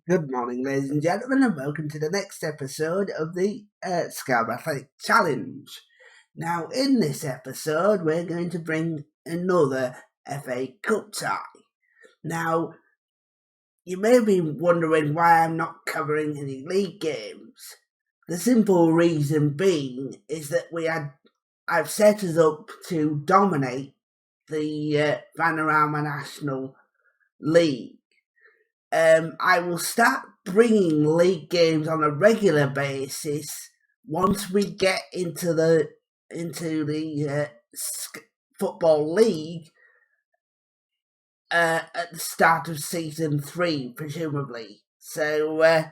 Good morning, ladies and gentlemen, and welcome to the next episode of the Scarborough Athletic Challenge. Now, in this episode, we're going to bring another FA Cup tie. Now, you may be wondering why I'm not covering any league games. The simple reason being is that I've set us up to dominate the Panorama National League. I will start bringing league games on a regular basis once we get into the football league at the start of season 3, presumably. So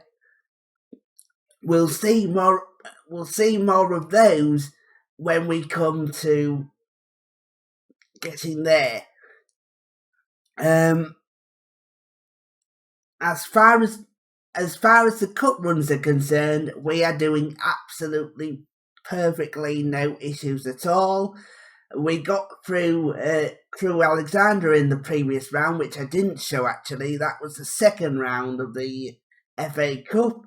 we'll see more. We'll see more of those when we come to getting there. As far as the cup runs are concerned, we are doing absolutely perfectly, no issues at all. We got through Crewe Alexander in the previous round, which I didn't show actually. That was the second round of the FA Cup.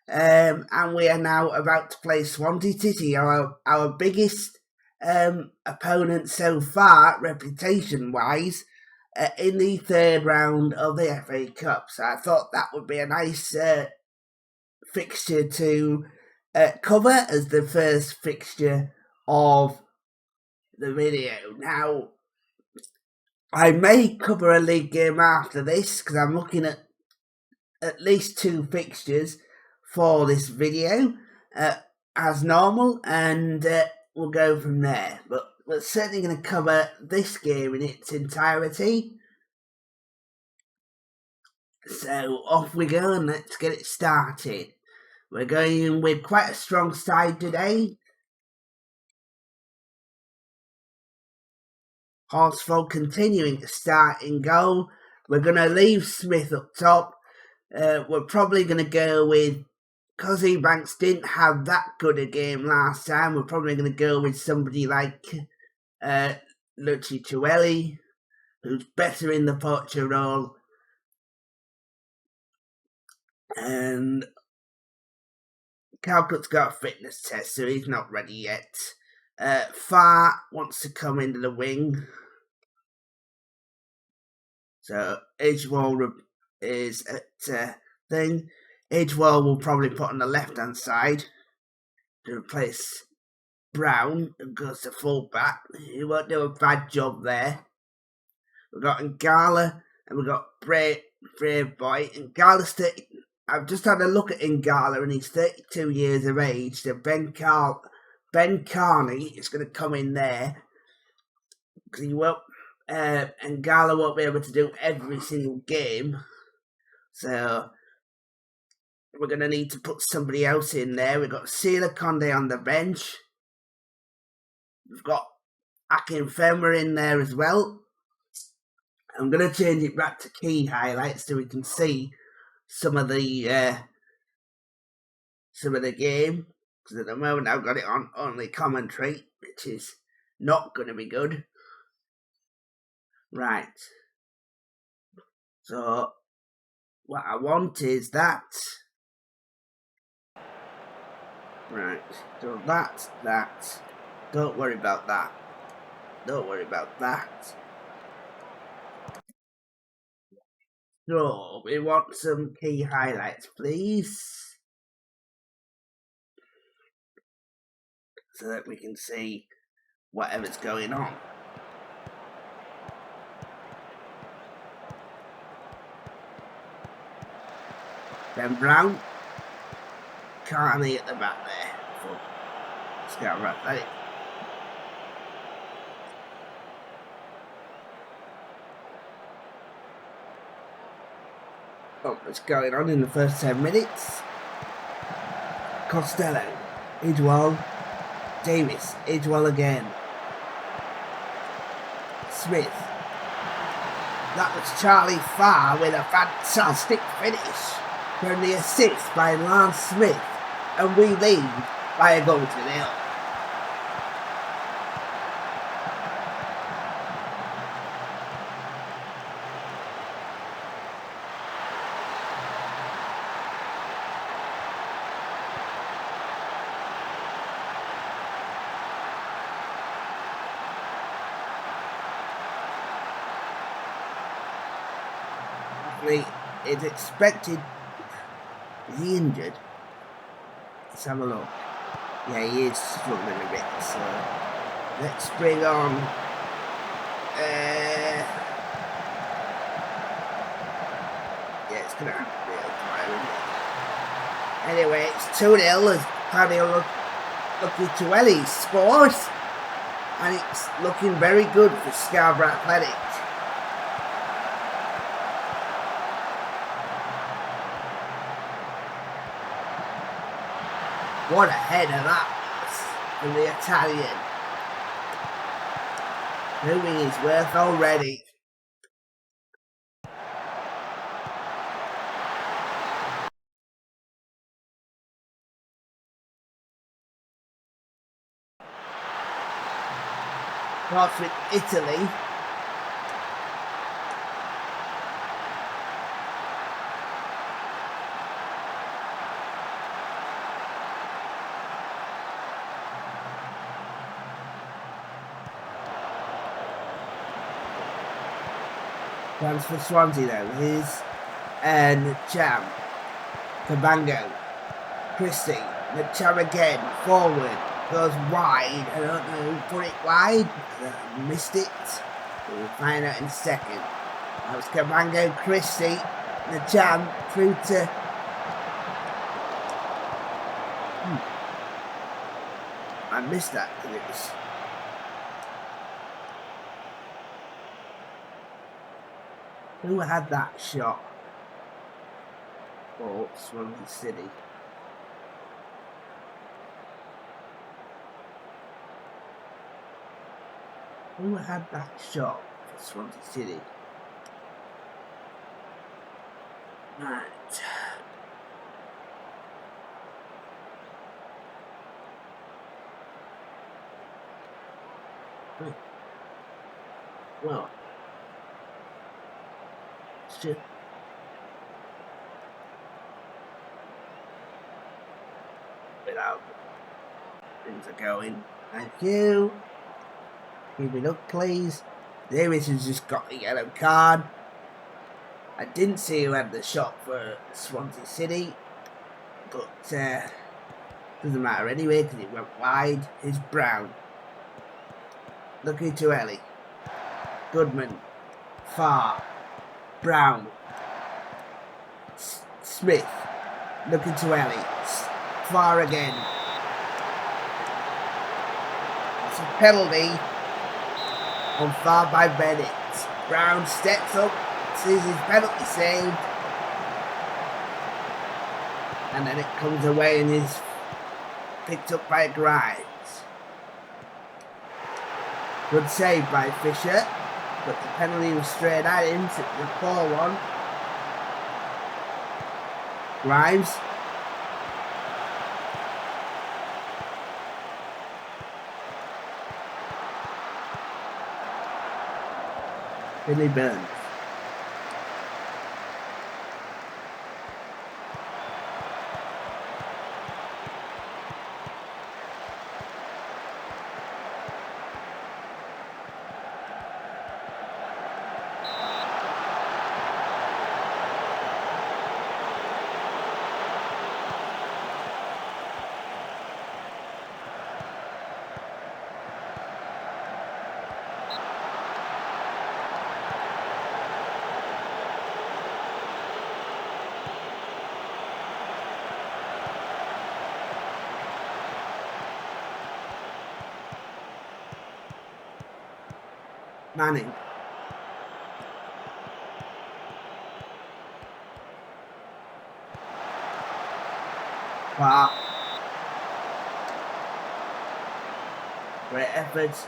And we are now about to play Swansea City, our biggest opponent so far, reputation-wise, in the third round of the FA Cup. So I thought that would be a nice fixture to cover as the first fixture of the video. Now, I may cover a league game after this because I'm looking at least 2 fixtures for this video as normal, and we'll go from there. But we're certainly going to cover this game in its entirety. So off we go and let's get it started. We're going in with quite a strong side today. Horsfall continuing to start in goal. We're going to leave Smith up top. We're probably going to go with, because Ebanks didn't have that good a game last time, we're probably going to go with somebody like Luci Chueli, who's better in the poacher role. And Calcutt's got a fitness test, so he's not ready yet. Farr wants to come into the wing. So Edgewall is at thing. Edgewall will probably put on the left-hand side to replace Brown, who goes to full-back. He won't do a bad job there. We've got Ngala and we've got Brave Boy. Ngala's I've just had a look at Ngala and he's 32 years of age. So Ben Carney is going to come in there because he won't. Ngala won't be able to do every single game. So we're going to need to put somebody else in there. We've got Sela Conde on the bench. We've got Akinfenwa in there as well. I'm going to change it back to key highlights so we can see some of the game. Because at the moment I've got it on only commentary, which is not going to be good. Right. So what I want is that. Right. So that's that. Don't worry about that. Don't worry about that. So, we want some key highlights, please. So that we can see whatever's going on. Ben Brown. Carney at the back there for Scarborough Athletic. What's going on in the first 10 minutes? Costello, Idwell, Davis, Idwell again. Smith. That was Charlie Farr with a fantastic finish from the assist by Lance Smith, and we lead by a goal to nil. basically is expected. Is he injured? Let's have a look. Yeah, he is struggling a bit, so let's bring on yeah, it's gonna have to be a anyway, it's 2-0 as Paddy Lucky Tuelli scores, and it's looking very good for Scarborough Athletic. What a header that was from the Italian. Doing his worth already. Starts with Italy. Comes for Swansea though. Here's Cham. Cabango. Christie. The Cham again. Forward. Goes wide. I don't know who put it wide. I missed it. We'll find out in a second. That was Cabango. Christie. The Cham through to. I missed that because it was. Who had that shot? For Swansea City. Who had that shot for Swansea City? Right. Well. Shit. Without things are going. Thank you. Keep it up, please. Davis has just got a yellow card. I didn't see who had the shot for Swansea City, but doesn't matter anyway because it went wide. It's Brown. Lucky Tuelli. Goodman. Farr. Brown. Smith. Lucky Tuelli. Farr again. It's a penalty on Farr by Bennett. Brown steps up, sees his penalty saved, and then it comes away and is picked up by Grimes. Good save by Fisher, but the penalty was straight at him, so it was a poor one. Grimes. Billy Burns. Manning. Wow. Great efforts.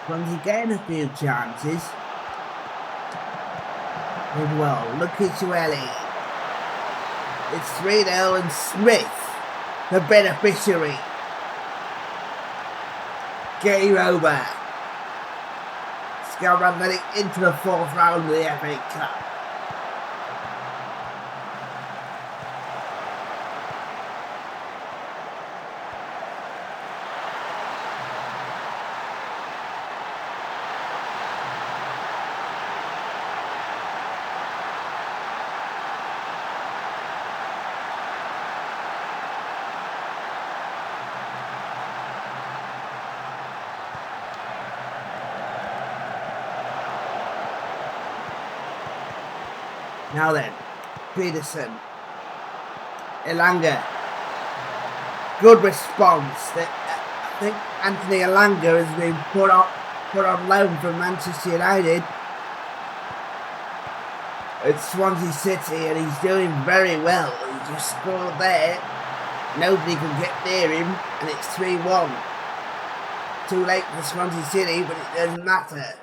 Swansea getting a few chances as well. Look at Chueli. It's 3-0 and Smith, the beneficiary. Game over. Scarborough getting into the fourth round of the FA Cup. Now then, Peterson, Elanga, good response. I think Anthony Elanga has been put on loan from Manchester United at Swansea City, and he's doing very well. He just scored there. Nobody can get near him, and it's 3-1. Too late for Swansea City, but it doesn't matter.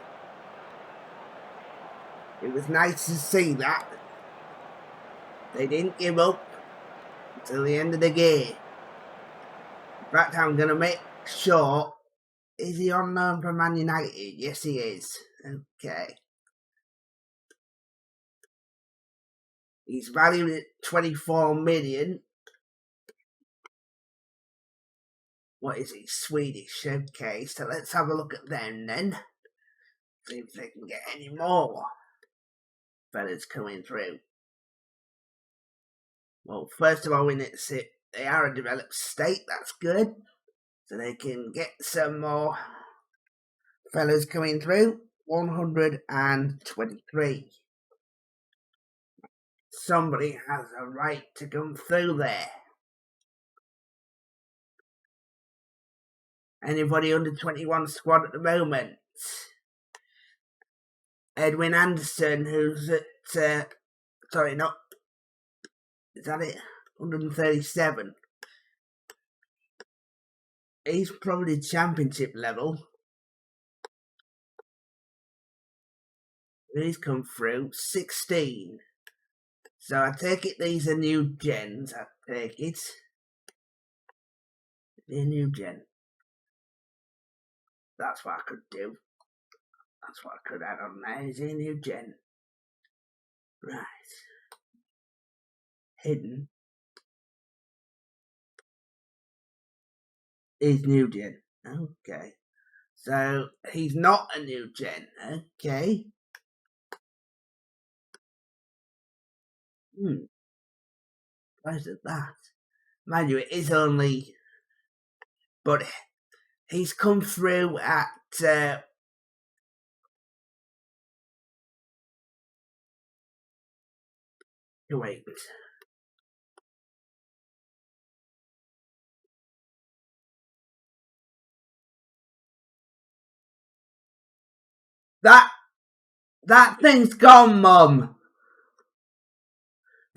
It was nice to see that. They didn't give up until the end of the game. In fact, I'm going to make sure. Is he on loan from Man United? Yes, he is. Okay. He's valued at 24 million. What is he? Swedish. Okay, so let's have a look at them then. See if they can get any more fellas coming through. Well, first of all, they are a developed state. That's good. So they can get some more fellas coming through. 123. Somebody has a right to come through there. Anybody under 21 squad at the moment? Edwin Anderson, who's at, sorry, not, is that it? 137. He's probably championship level. He's come through 16. So I take it these are new gens. I take it. They're new gen. That's what I could do. That's what I could add on there. Is a new gen. Right. Hidden. Is new gen. Okay. So he's not a new gen. Okay. Why is it that? Mind you, it is only. But he's come through at. Wait. That thing's gone, Mum.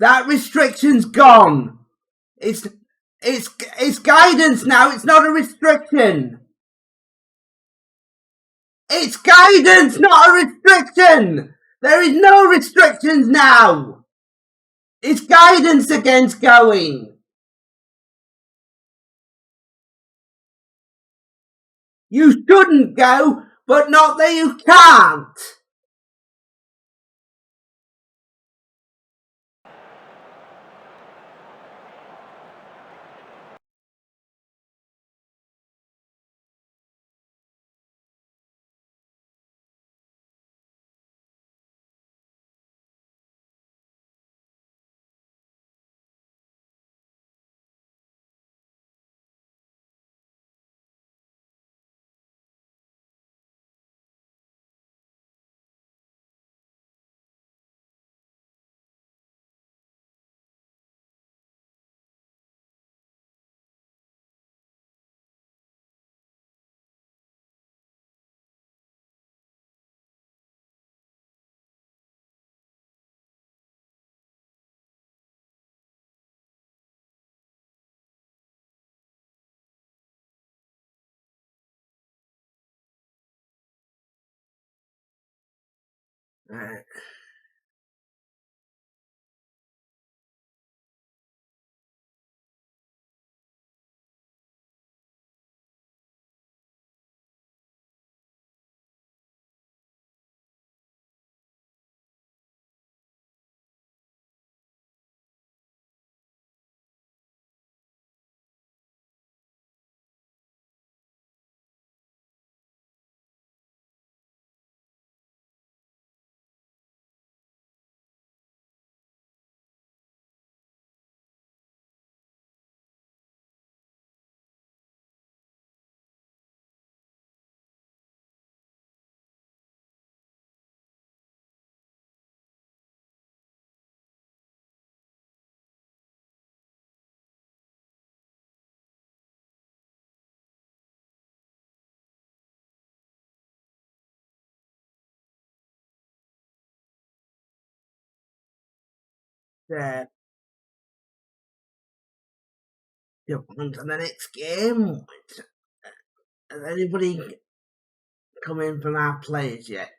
That restriction's gone. It's guidance now. It's not a restriction. It's guidance, not a restriction. There is no restrictions now. It's guidance against going. You shouldn't go, but not that you can't. Right. Jump on to the next game. Has anybody come in from our players yet?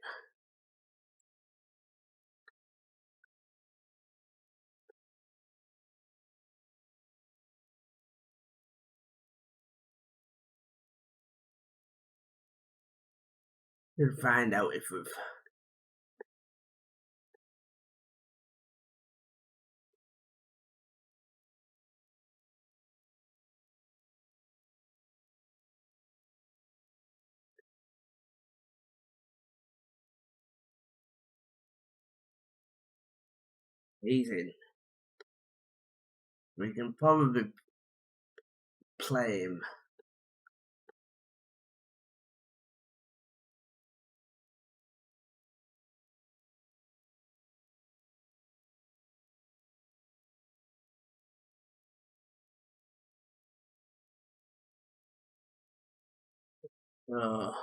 We'll find out if we've. He's in. We can probably play him. Oh,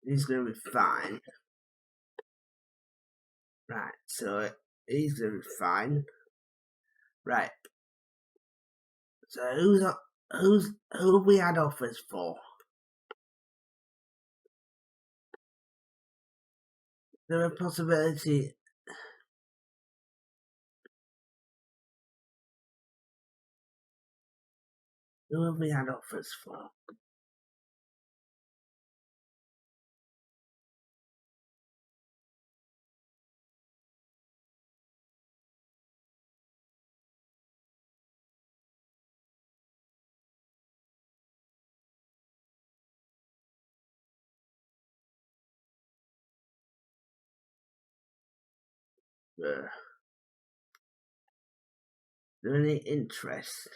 he's going to be fine. Right, so he's going to be fine. Right. So who have we had offers for? Is there a possibility? Who have we had offers for? Is there any interest?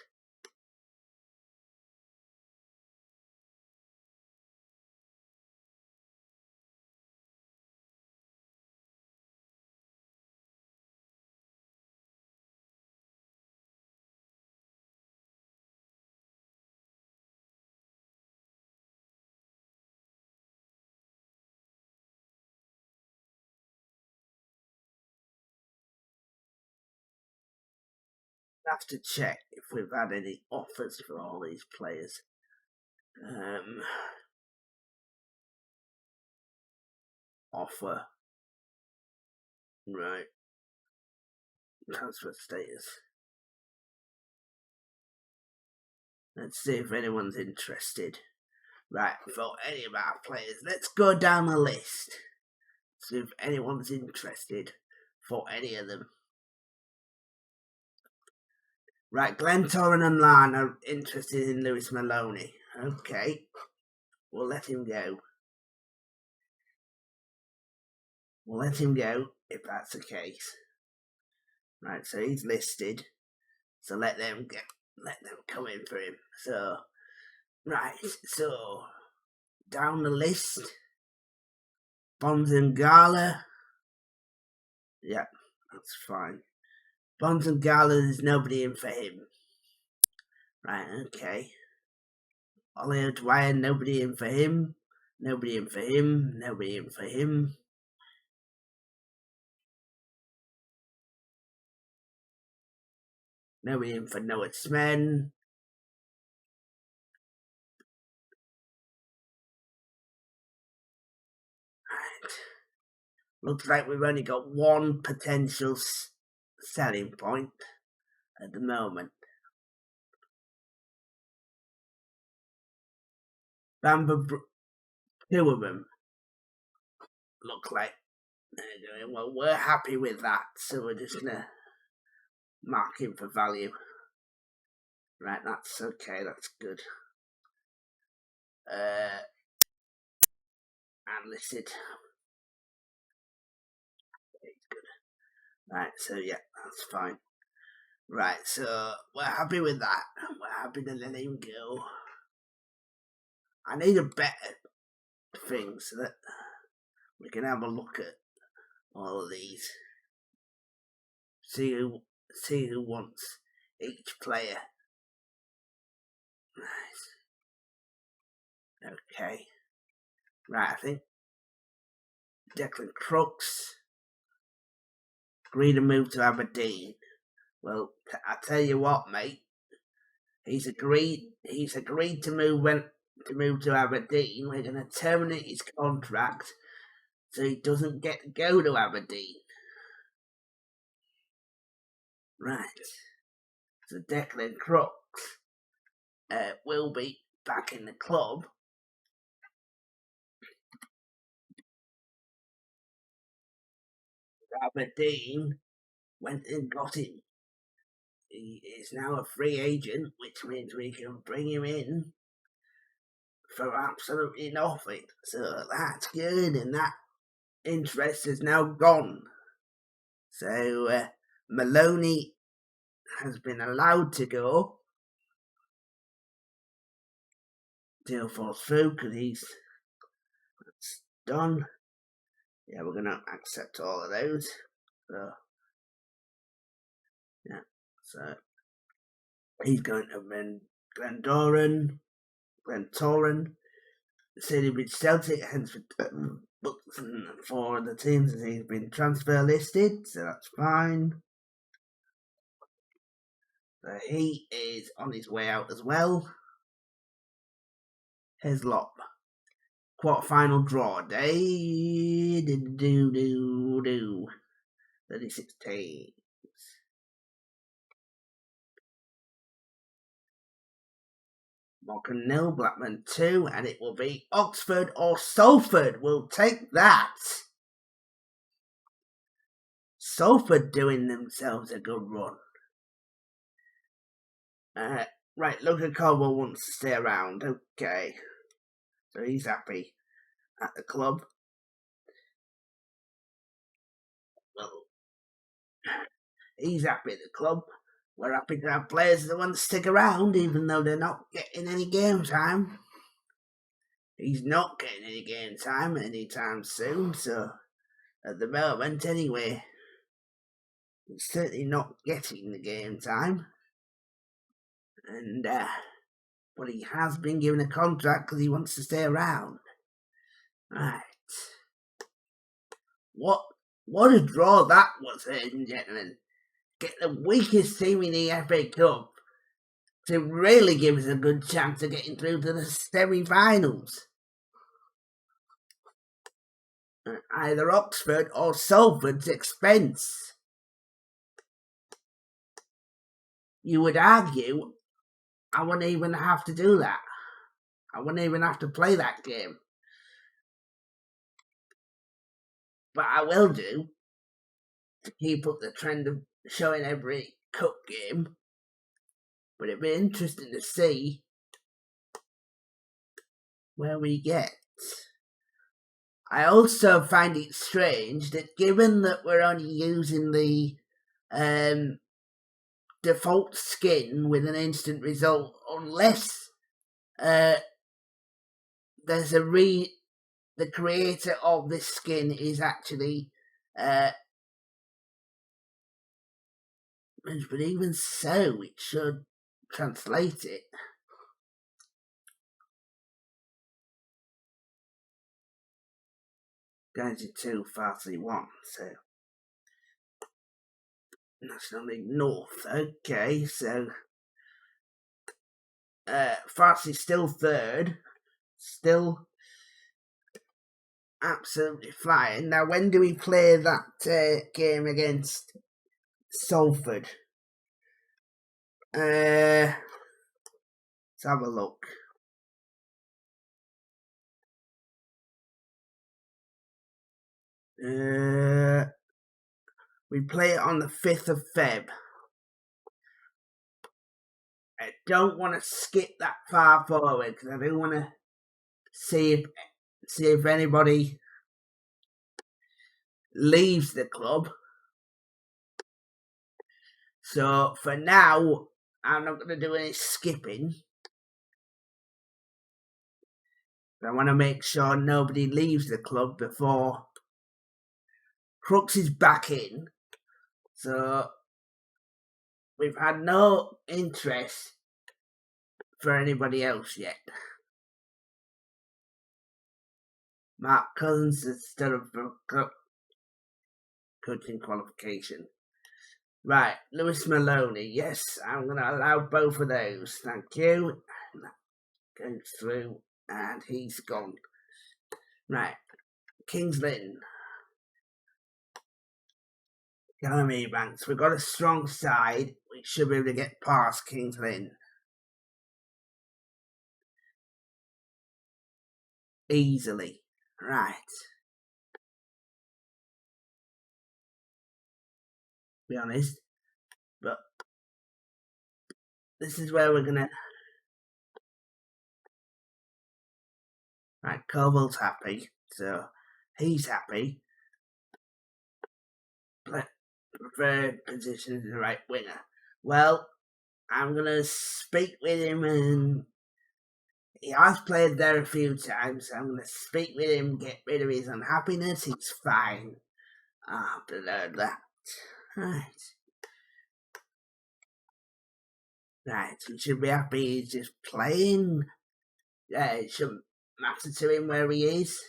Have to check if we've had any offers for all these players. Offer. Right. Transfer status. Let's see if anyone's interested. Right, for any of our players, let's go down the list. See if anyone's interested for any of them. Right, Glentoran and Lan are interested in Lewis Maloney. Okay, we'll let him go. We'll let him go if that's the case. Right, so he's listed. So let them come in for him. So, right, so down the list, Bonds and Gala. Yep, that's fine. Bonds and Gala, there's nobody in for him. Right, okay. Ollie O'Dwyer, nobody in for him. Nobody in for him. Nobody in for him. Nobody in for Noah Smen. Right. Looks like we've only got one potential selling point at the moment. Bamber, two of them look like they're doing well. We're happy with that, so we're just gonna mark him for value. Right, that's okay, that's good. Unlisted. It's good. Right, so yeah, that's fine. Right, so we're happy with that. We're happy to let him go. I need a better thing so that we can have a look at all of these. See who wants each player. Nice. Okay. Right, I think Declan Crooks agreed to move to Aberdeen. Well, I tell you what, mate. He's agreed to move to Aberdeen. We're going to terminate his contract so he doesn't get to go to Aberdeen. Right. So Declan Crooks will be back in the club. Aberdeen went and got him. He is now a free agent, which means we can bring him in for absolutely nothing. So that's good, and that interest is now gone. So Maloney has been allowed to go. Deal falls through because that's done. Yeah, we're gonna accept all of those. So yeah, so he's going to win Glentoran, City Celtic, hence for the teams that he's been transfer listed, so that's fine. So he is on his way out as well. Hislop. Quarter-final draw day. 36 teams. Morecambe 0, Blackburn 2, and it will be Oxford or Salford. We'll take that. Salford doing themselves a good run. Right, Luca Caldwell wants to stay around. Okay. So he's happy at the club. Well, he's happy at the club. We're happy to have players that want to stick around, even though they're not getting any game time. He's not getting any game time anytime soon, so at the moment, anyway, he's certainly not getting the game time. And but he has been given a contract because he wants to stay around. Right. What a draw that was, ladies and gentlemen. Get the weakest team in the FA Cup to really give us a good chance of getting through to the semi-finals. At either Oxford or Salford's expense. You would argue I wouldn't even have to do that. I wouldn't even have to play that game. But I will do to keep up the trend of showing every cup game. But it'd be interesting to see where we get. I also find it strange that given that we're only using the default skin with an instant result, unless there's the creator of this skin is actually but even so, it should translate it. Guys, it's 2 Farsi 1, so National League North. Okay, so Farsi's still third, still absolutely flying. Now, when do we play that game against Salford? Let's have a look. We play it on the 5th of Feb. I don't want to skip that far forward because I do want to see if anybody leaves the club. So for now, I'm not going to do any skipping. I want to make sure nobody leaves the club before Crooks is back in. So we've had no interest for anybody else yet. Mark Cousins has stood up for coaching qualification. Right, Lewis Maloney. Yes, I'm going to allow both of those. Thank you. Goes through, and he's gone. Right, Kings Lynn. Jeremy Banks. We've got a strong side. We should be able to get past Kings Lynn easily. Right. Be honest. But this is where we're going to... Right, Colville's happy. So he's happy. Preferred position as the right winger. Well, I'm going to speak with him, and he has played there a few times. So I'm going to speak with him, get rid of his unhappiness. He's fine. After that. Right. Right, he should be happy he's just playing. Yeah, it shouldn't matter to him where he is.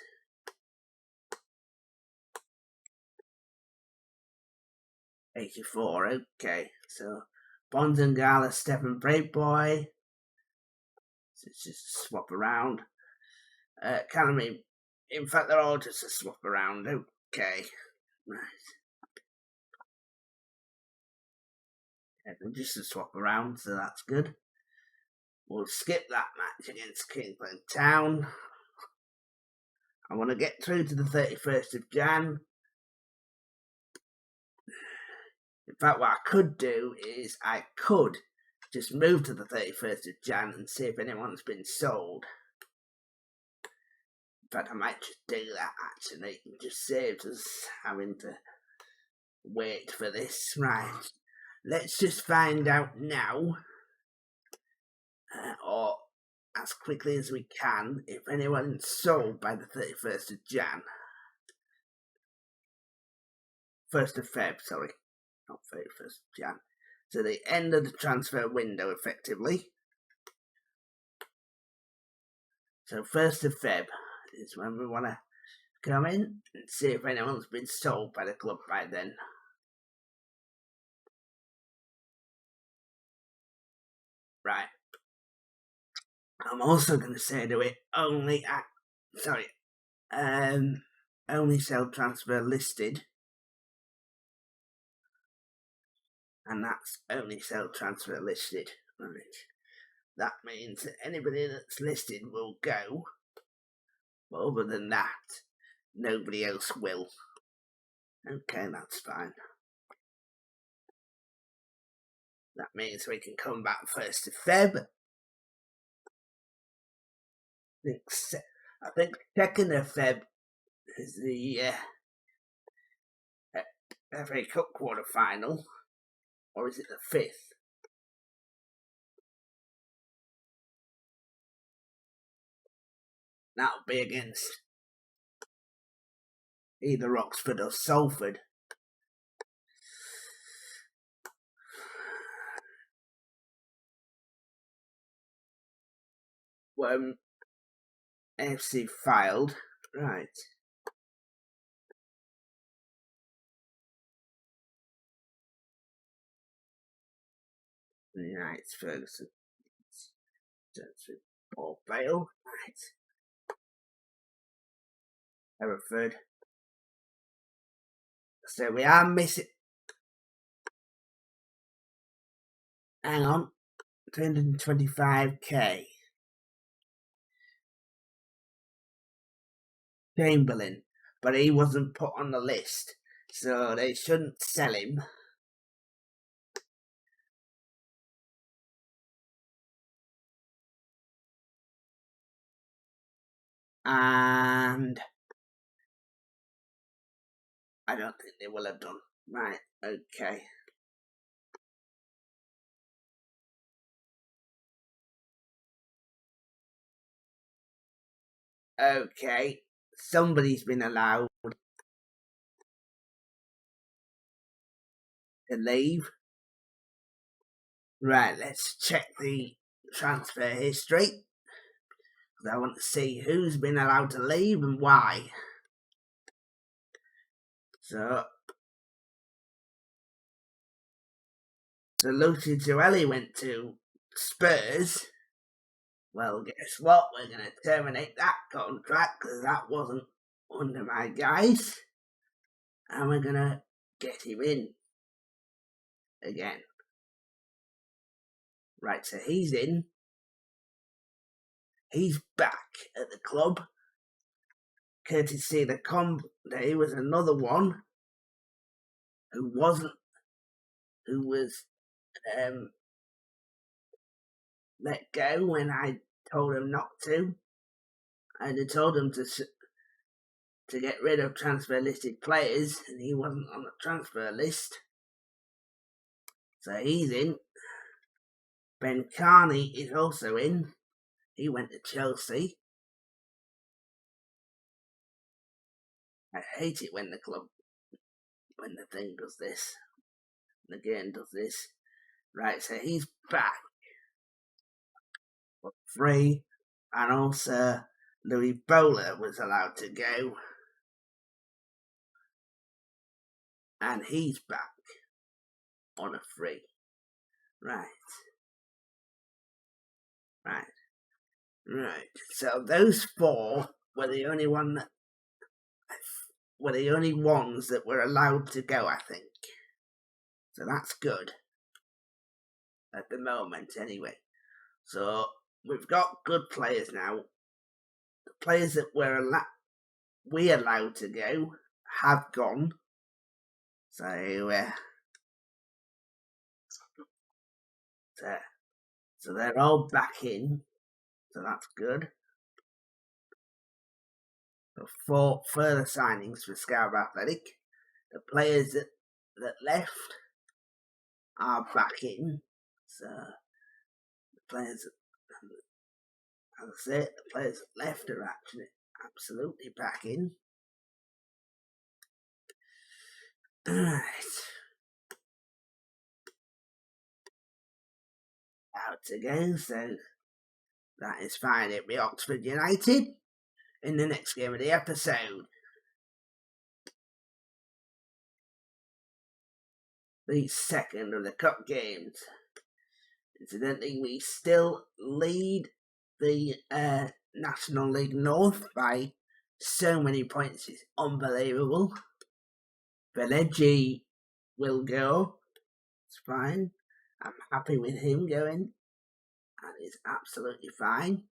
$84, okay. So Bonds and Gala, Step and Break Boy. So it's just swap around. Calamy, in fact, they're all just a swap around. Okay, right. Yeah, they're just a swap around, so that's good. We'll skip that match against Kingsland Town. I want to get through to the 31st of Jan. In fact, what I could do is I could just move to the 31st of Jan and see if anyone's been sold. In fact, I might just do that, actually. It just saves us having to wait for this. Right. Let's just find out now, or as quickly as we can, if anyone's sold by the 31st of Jan. 1st of Feb, sorry. Not 31st of Jan. So the end of the transfer window, effectively. So 1st of Feb is when we want to come in and see if anyone's been sold by the club by then. Right. I'm also going to say to it, only sell transfer listed. And that's only sell transfer listed. Right. That means that anybody that's listed will go. But other than that, nobody else will. Okay, that's fine. That means we can come back 1st of Feb. I think 2nd of Feb is the FA Cup quarter final. Or is it the 5th? That'll be against either Oxford or Salford. When AFC filed, right. Right, Ferguson. Paul Bale, right. Hereford. So we are missing. Hang on, 325k. Chamberlain, but he wasn't put on the list, so they shouldn't sell him. And I don't think they will have done. Right, okay. Okay, somebody's been allowed to leave. Right, let's check the transfer history. I want to see who's been allowed to leave and why. So Lucy Joeli went to Spurs. Well, guess what? We're going to terminate that contract because that wasn't under my guys. And we're going to get him in again. Right, so he's in. He's back at the club. Courtesy of the there was another one who was let go when I told him not to. I had told him to get rid of transfer listed players, and he wasn't on the transfer list. So he's in. Ben Carney is also in. He went to Chelsea. I hate it when the thing does this. The game does this. Right, so he's back for free. And also Louis Bowler was allowed to go. And he's back on a free. Right. So those four were the only ones that were allowed to go, I think. So that's good. At the moment, anyway. So we've got good players now. The players that we allowed to go have gone. So they're all back in. So that's good. So 4 further signings for Scarborough Athletic. The players that left are back in. So the players, as I say, the players that left are actually absolutely back in. Alright. Out again, so that is fine. It'll be Oxford United in the next game of the episode. The second of the cup games. Incidentally, we still lead the National League North by so many points. It's unbelievable. Velegi will go. It's fine. I'm happy with him going. And it's absolutely fine.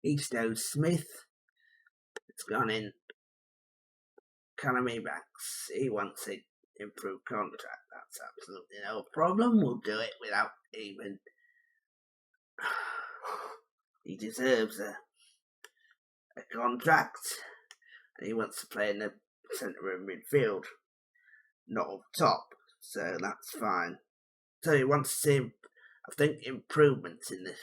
Easto Smith. It's gone in. Economy backs. He wants an improved contract. That's absolutely no problem. We'll do it without even. He deserves a contract, and he wants to play in the centre of midfield, not up top. So that's fine. So he wants to see, I think, improvements in the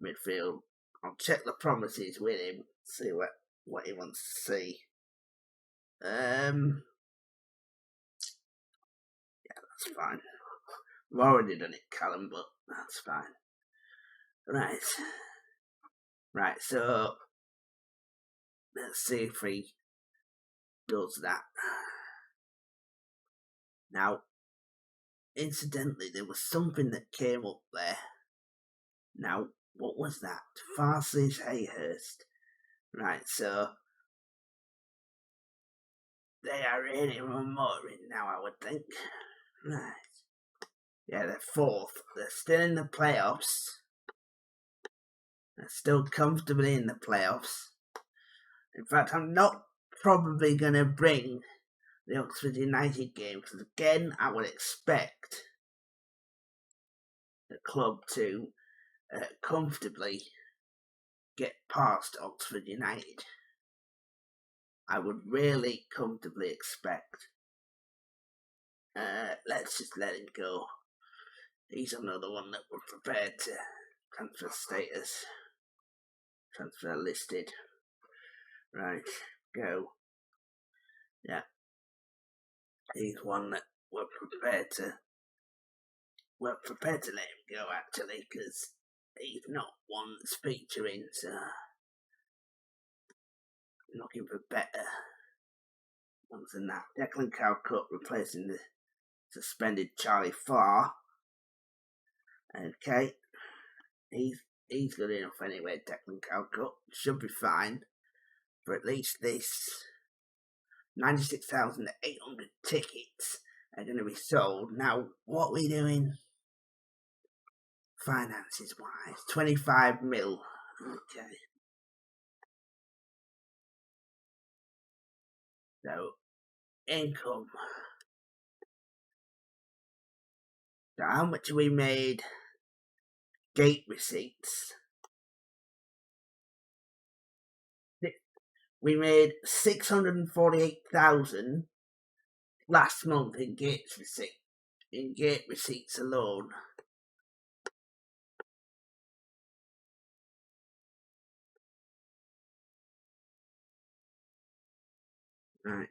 midfield. I'll check the promises with him, see what he wants to see. Yeah, that's fine. We've already done it, Callum, but that's fine. Right, so let's see if he does that. Now, incidentally, there was something that came up there. Now, what was that? Farsley's Hayhurst. Right, so they are really motoring now, I would think. Right. Yeah, they're fourth. They're still in the playoffs. They're still comfortably in the playoffs. In fact, I'm not probably going to bring the Oxford United game because, again, I would expect the club to comfortably get past Oxford United. I would really comfortably expect. Let's just let him go. He's another one that we're prepared to transfer status. Transfer listed. Right, go. Yeah. He's one that we're prepared to let him go, actually, because he's not one that's featuring, so I'm looking for better ones than that. Declan Calcutt replacing the suspended Charlie Farr. Okay, he's good enough anyway. Declan Calcutt should be fine for at least this. 96,800 tickets are going to be sold. Now, what are we doing finances wise? 25 mil. Okay. So, income. So, how much we made? Gate receipts. We made 648,000 last month in gate receipts alone. Right.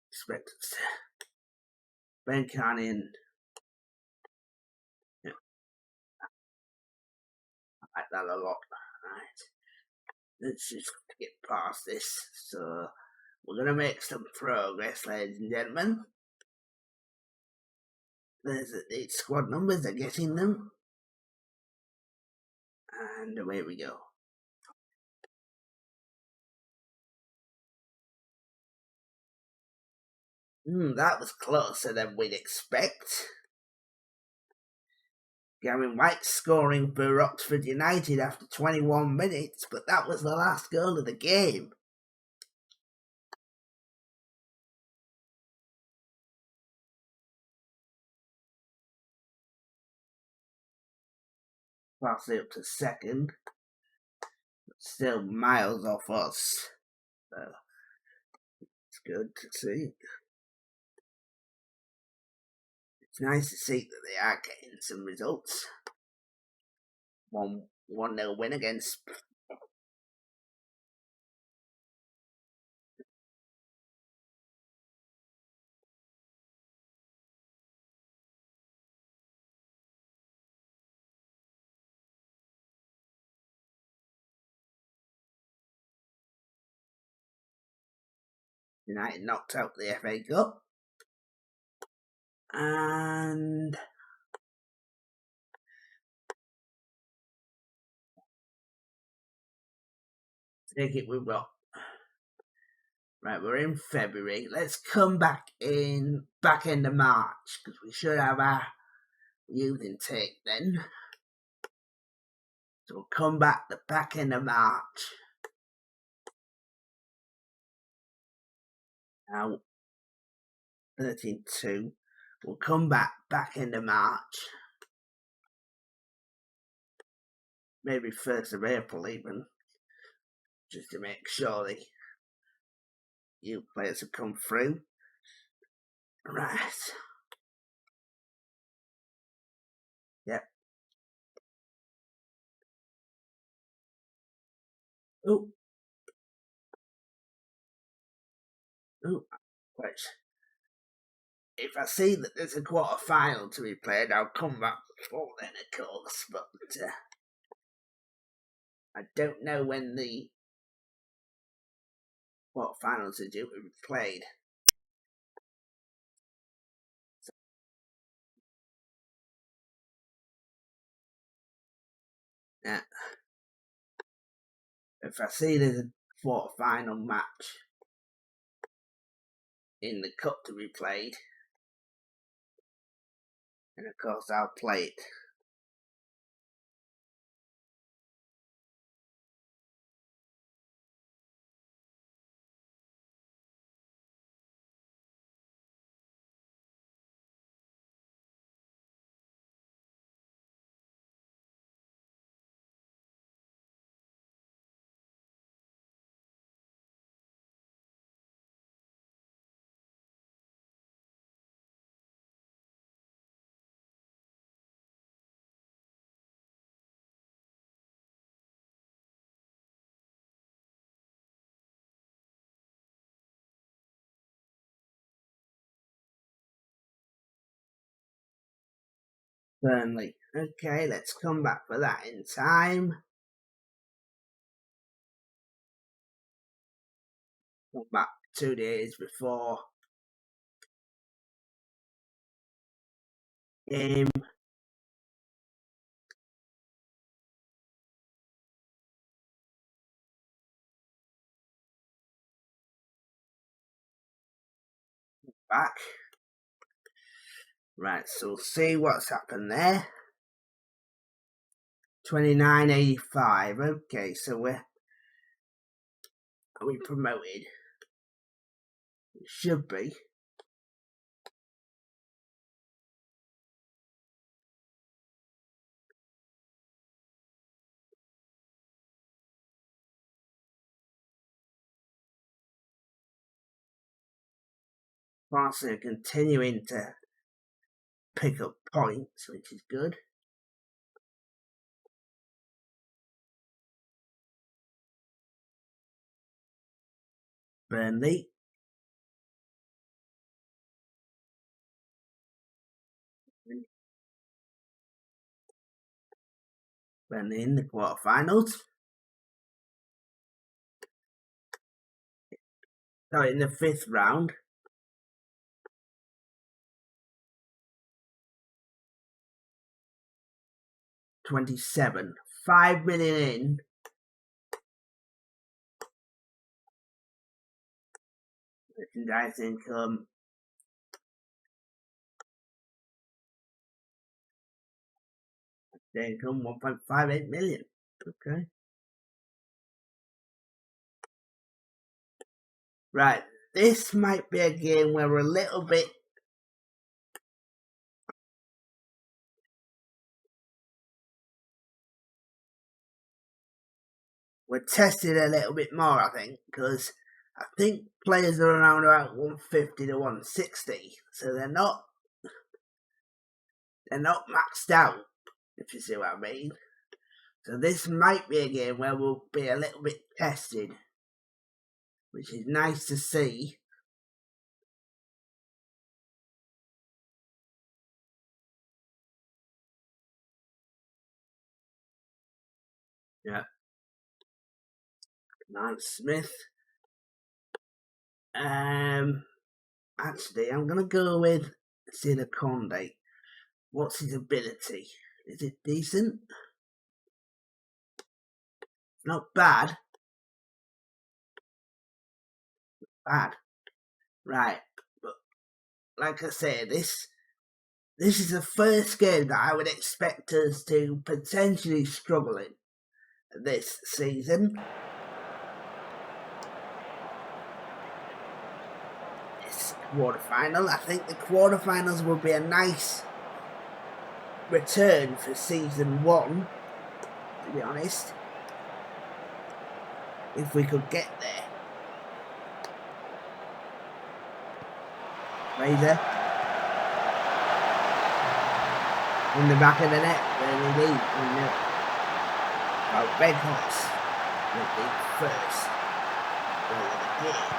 Expected. Ben Cannon. Yeah. I like that a lot. Right. Let's just get past this. So, we're going to make some progress, ladies and gentlemen. There's the squad numbers, they're getting them. And away we go. That was closer than we'd expect. Gavin White scoring for Oxford United after 21 minutes, but that was the last goal of the game. Parsley up to second. Still miles off us. So it's good to see. It's nice to see that they are getting some results. 1-0 win against United, knocked out the FA Cup. And take it we've got. Right, we're in February. Let's come back in back end of March, because we should have our youth intake then. So we'll come back the back end of March. Now, 13-2. We'll come back end of March. Maybe 1st of April even. Just to make sure the youth players have come through. Right. Yep. Oh. Right. if I see that there's a quarter final to be played, I'll come back before then, of course. But I don't know when the quarter finals are due to be played. Yeah. If I see there's a quarter final match in the cup to be played, and of course I'll play it. Burnley. Okay, let's come back for that in time. Come back 2 days before game. Back. Right, so we'll see what's happened there. 29.85. Okay, so are we promoted? It should be. Barcelona continuing to pick up points, which is good. Burnley. Burnley in the quarterfinals. Sorry, in the 5th round. $27. 5 million in. Merchandise income. Income 1.58 million. Okay. Right. This might be a game where we're a little bit we're tested a little bit more, I think, because I think players are around about 150 to 160, so they're not maxed out, if you see what I mean. So this might be a game where we'll be a little bit tested, which is nice to see. Yeah. Nice, Smith. Actually, I'm going to go with Sina Conde. What's his ability? Is it decent? Not bad. Bad. Right. But like I say, this is the first game that I would expect us to potentially struggle in this season. It's quarterfinal. I think the quarterfinals will be a nice return for season 1, to be honest. If we could get there. Fraser. In the back of the net, really deep. Well, Red Hawks will be first goal of the game.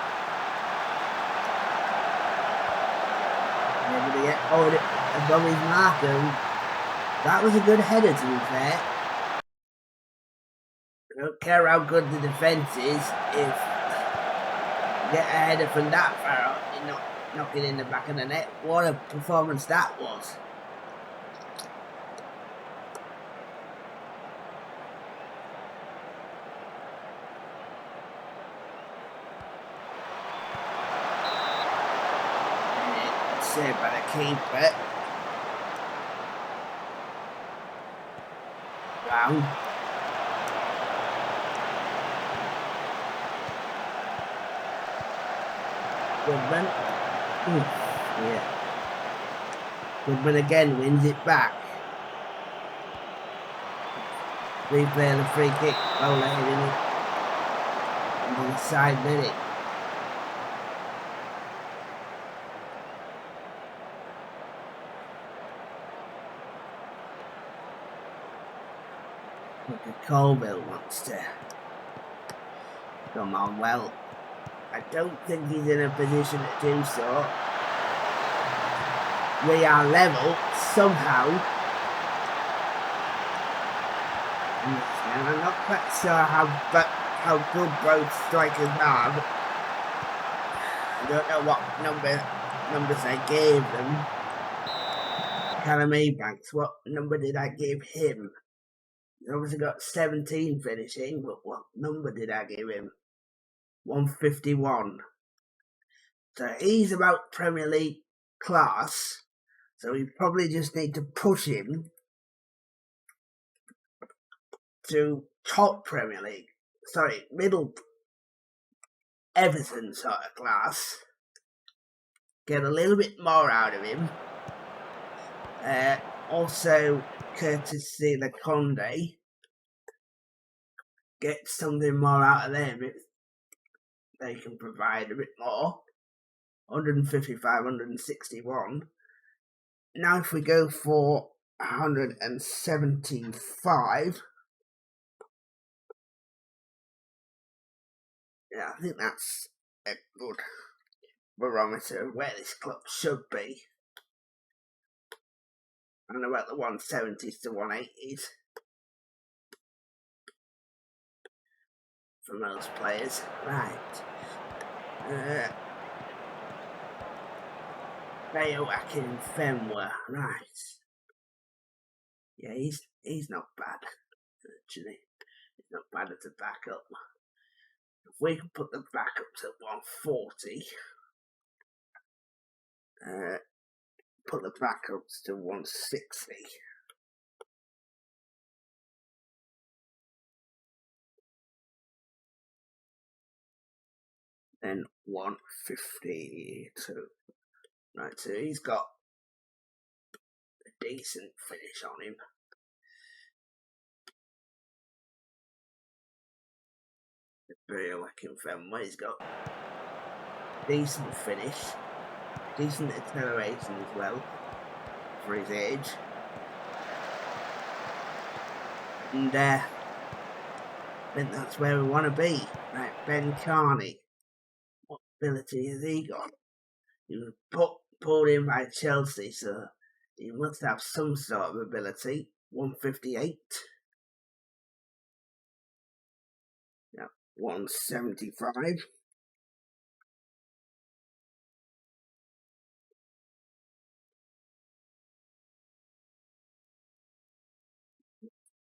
able to get forward above his marker. That was a good header, to be fair. I don't care how good the defence is, if you get a header from that far out, you're not knocking in the back of the net. What a performance that was. Saved by the keeper. Brown. Goodman. Yeah. Goodman again wins it back. Replay of the free kick. Bowler hitting it. And on the side minute. Colville wants to come on. Well, I don't think he's in a position to do so. We are level somehow. And I'm not quite sure how good both strikers are. I don't know what numbers I gave them. Callum Ebanks, what number did I give him? He's obviously got 17 finishing, but what number did I give him? 151. So he's about Premier League class. So we probably just need to push him to top Premier League. Sorry, middle Everton sort of class. Get a little bit more out of him. Also, courtesy the Conde. Get something more out of them if they can provide a bit more. 155, 161. Now if we go for 175, yeah, I think that's a good barometer of where this club should be. I don't know about the 170s to 180s for most players. Right. Bayoak Fenwa, right. Yeah, he's not bad, actually. He's not bad as a backup. If we can put the backups at 140, put the backups to 160. Then 152. Right, so he's got a decent finish on him. Bayoak Fenwa, he's got decent finish. Decent acceleration as well for his age. And I think that's where we want to be. Right, Ben Carney. What ability has he got? He was pulled in by Chelsea, so he must have some sort of ability. 158. Yeah, 175.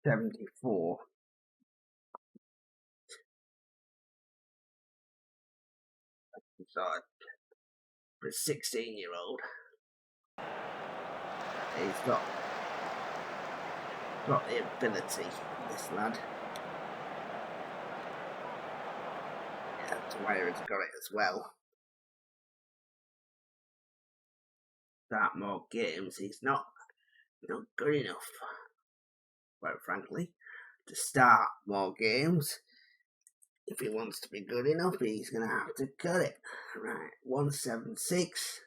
74. So for a 16-year-old, he's got the ability, this lad. Yeah, Dwyer's got it as well. Start more games. He's not good enough, quite frankly, to start more games. If he wants to be good enough, he's going to have to cut it. Right, 176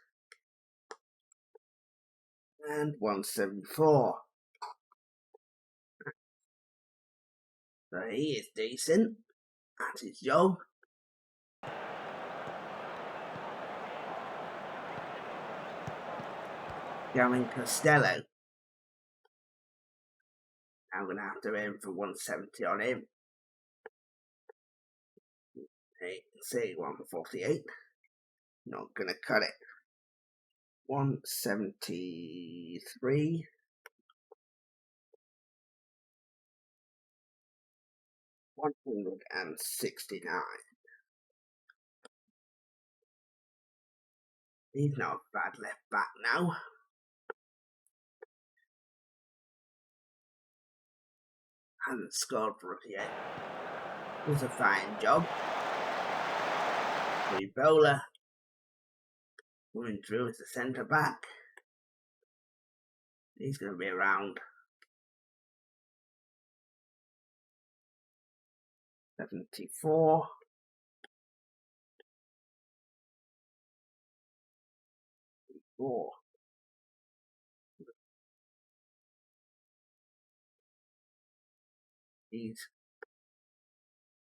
and 174. So he is decent at his job. Gavin Costello. I'm going to have to aim for 170 on him. Say 148. Not going to cut it. 173. 169. He's not a bad left back now. Hasn't scored for us yet. Does a fine job. The bowler coming through as a centre back. He's going to be around 74. He's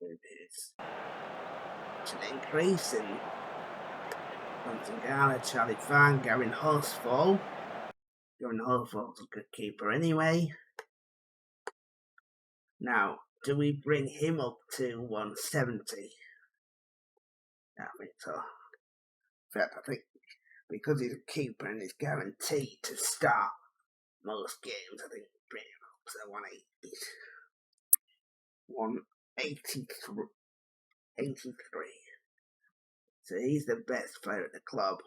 an increase in Thompson Gala, Charlie Fan, Gavin Horsfall. Gavin Horsfall's a good keeper anyway. Now, do we bring him up to 170? I think so. In fact, I think because he's a keeper and he's guaranteed to start most games, I think bring him up to 180. 183. So he's the best player at the club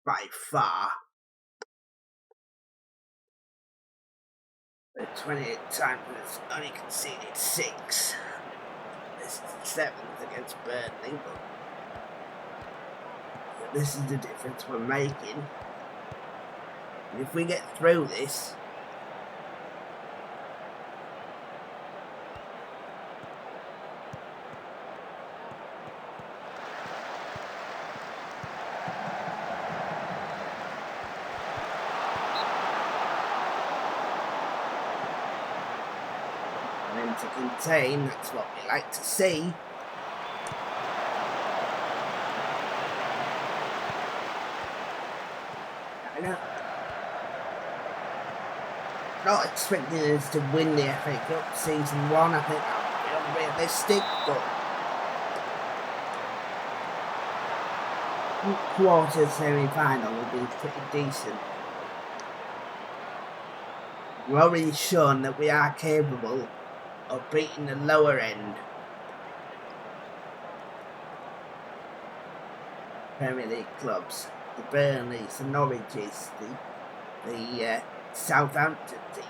by far. The 28 times has only conceded 6. This is the 7th against Burnley, but this is the difference we're making. And if we get through this, to contain, that's what we like to see. I know. Not expecting us to win the FA Cup season 1, I think that would be unrealistic, but quarter semi-final will be pretty decent. We've already shown that we are capable of beating the lower end Premier League clubs, the Burnleys, the Norwiches, the Southampton team.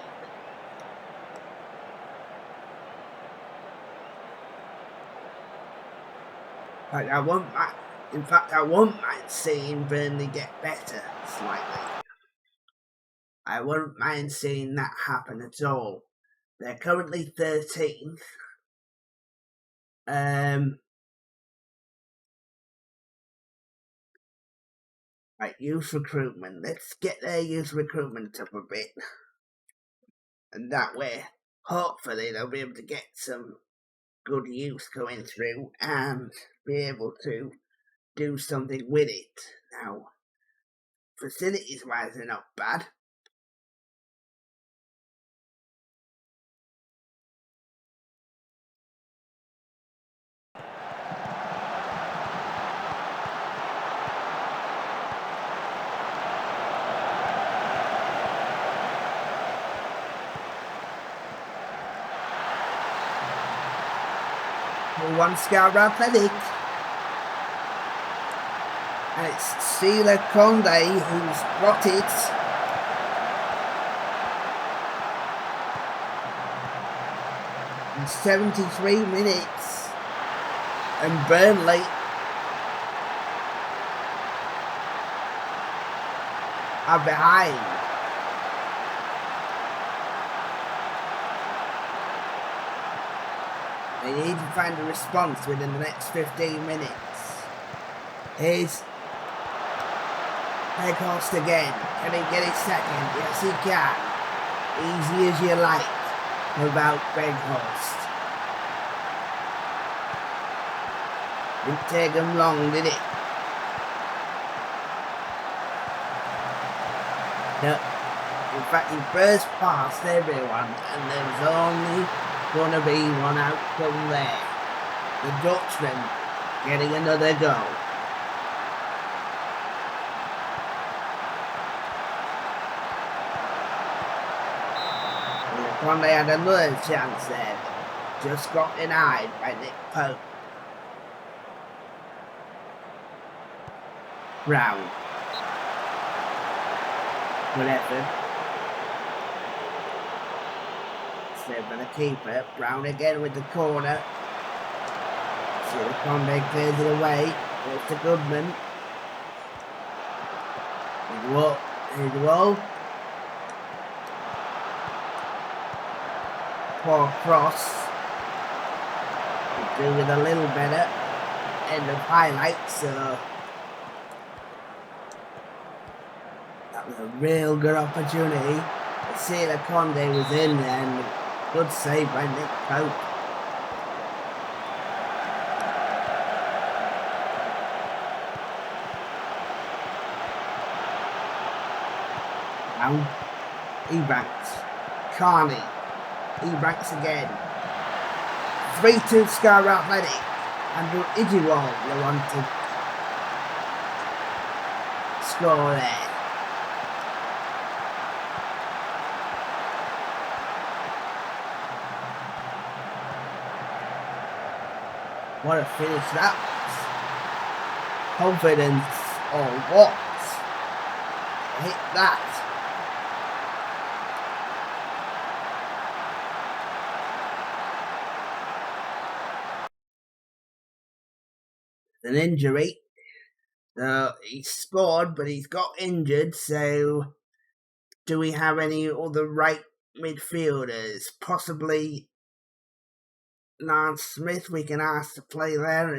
I won't mind seeing Burnley get better slightly. I won't mind seeing that happen at all. They're currently 13th. Right, youth recruitment. Let's get their youth recruitment up a bit. And that way, hopefully, they'll be able to get some good youth going through and be able to do something with it. Now, facilities-wise, they're not bad. One Scarborough Athletic, and it's Sheila Conde who's got it. In 73 minutes, and Burnley are behind. They need to find a response within the next 15 minutes. Here's Weghorst again. Can he get his second? Yes, he can. Easy as you like without Weghorst. Didn't take him long, did it? No, in fact, he burst past everyone, and there was only going to be one outcome there. The Dutchman getting another goal. Conde had another chance there, just got denied by Nick Pope. Brown. Good effort. Saved by the keeper. Brown again with the corner. See the Conde clears it away. It's to Goodman. Here's the wall. Poor cross. Could do with a little better. End of highlights, so that was a real good opportunity. Sheila Conde was in there, and good save by Nick Pope. Now, Ebanks, Carney, Ebanks again. 3-2 Scarborough Athletic. Andrew Ijiwal will want to score there. What a finish that was. Confidence or what? Hit that. An injury. So he scored, but he's got injured. So do we have any other right midfielders? Possibly Lance Smith we can ask to play there.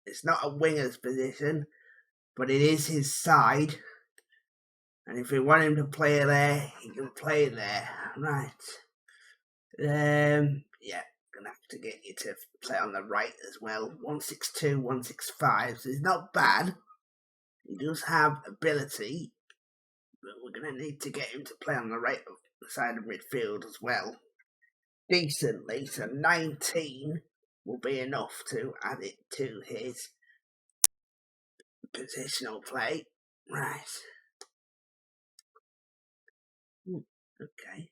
It's not a winger's position, but it is his side. And if we want him to play there, he can play there. Right. Yeah, gonna have to get you to play on the right as well. 162, 165. So he's not bad. He does have ability, but we're gonna need to get him to play on the right side of midfield as well. Decently, so 19 will be enough to add it to his positional play. Right. Okay.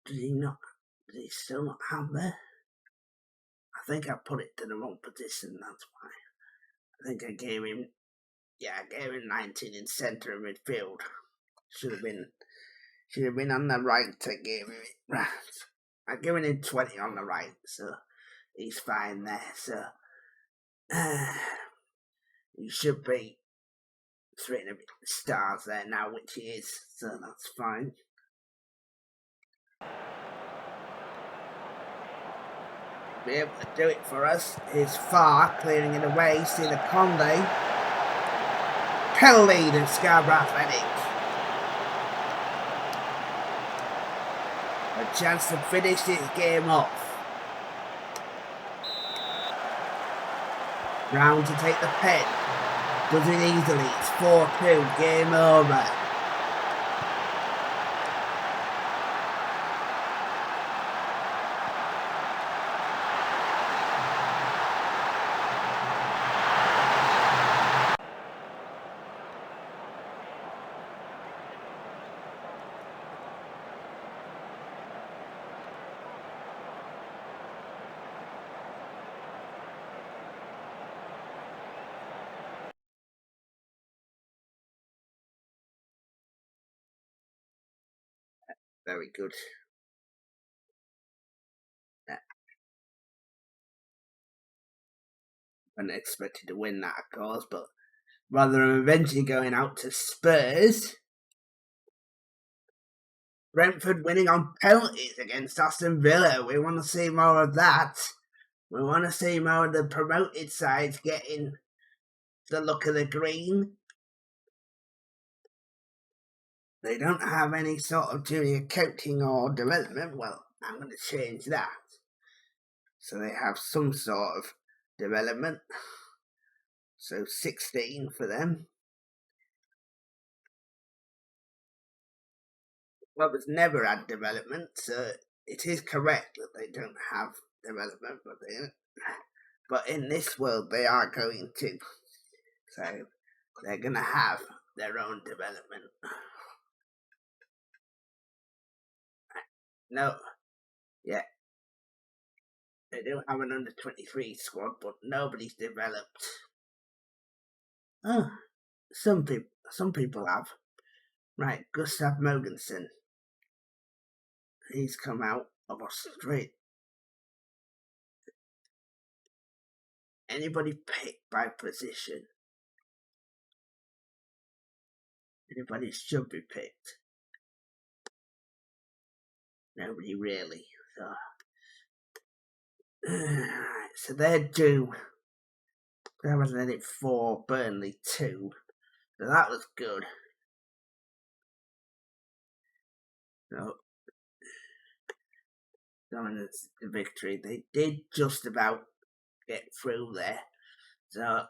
Does he still not have there? I think I put it to the wrong position, that's why. I think I gave him 19 in centre of midfield. Should have been on the right to give him it. Right. I've given him 20 on the right, so he's fine there. So he should be 3 stars there now, which he is, so that's fine. Be able to do it for us. Here's Farr clearing it away. See the Conde. Penalty to Scarborough Athletic. A chance to finish this game off. Brown to take the pen. Does it easily. It's 4-2. Game over. Very good. Unexpected to win that, of course, but rather than eventually going out to Spurs, Brentford winning on penalties against Aston Villa. We want to see more of that. We want to see more of the promoted sides getting the look of the green. They don't have any sort of junior coaching or development. Well, I'm going to change that. So they have some sort of development. So 16 for them. well, it's never had development, so it is correct that they don't have development, but in this world they are going to. So they're going to have their own development. No, yeah, they don't have an under 23 squad, but nobody's developed. Oh, some people have. Right, Gustav Mogensen. He's come out of Australia. Anybody picked by position? Anybody should be picked? Nobody really. So they're due. They was in it 4, Burnley 2. So that was good. So dominance the victory. They did just about get through there. So I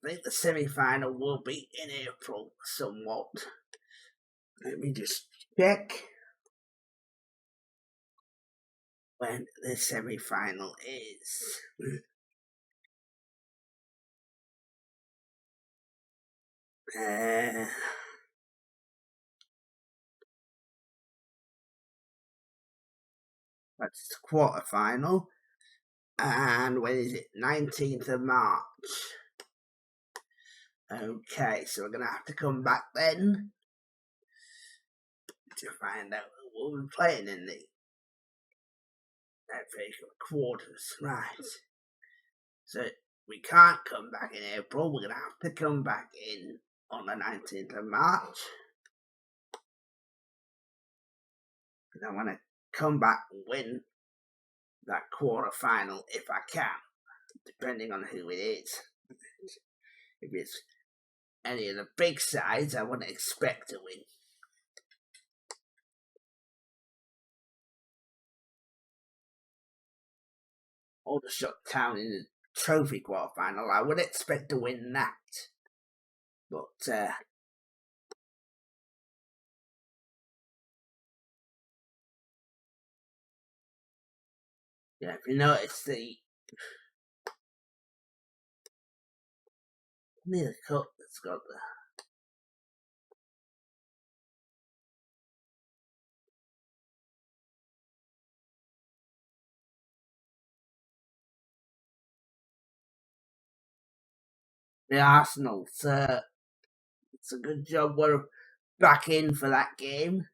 think the semi-final will be in April somewhat. Let me just check when the semi-final is. That's the quarter-final. And when is it? 19th of March. Okay, so we're going to have to come back then to find out who we'll be playing in the quarters. Right. So we can't come back in April. We're going to have to come back in on the 19th of March. Because I want to come back and win that quarter-final if I can, depending on who it is. If it's any of the big sides, I wouldn't expect to win. Aldershot Town in the trophy quarter-final, I would expect to win that. But, yeah, if you notice the cup that's got the Arsenal, so it's a good job we're back in for that game.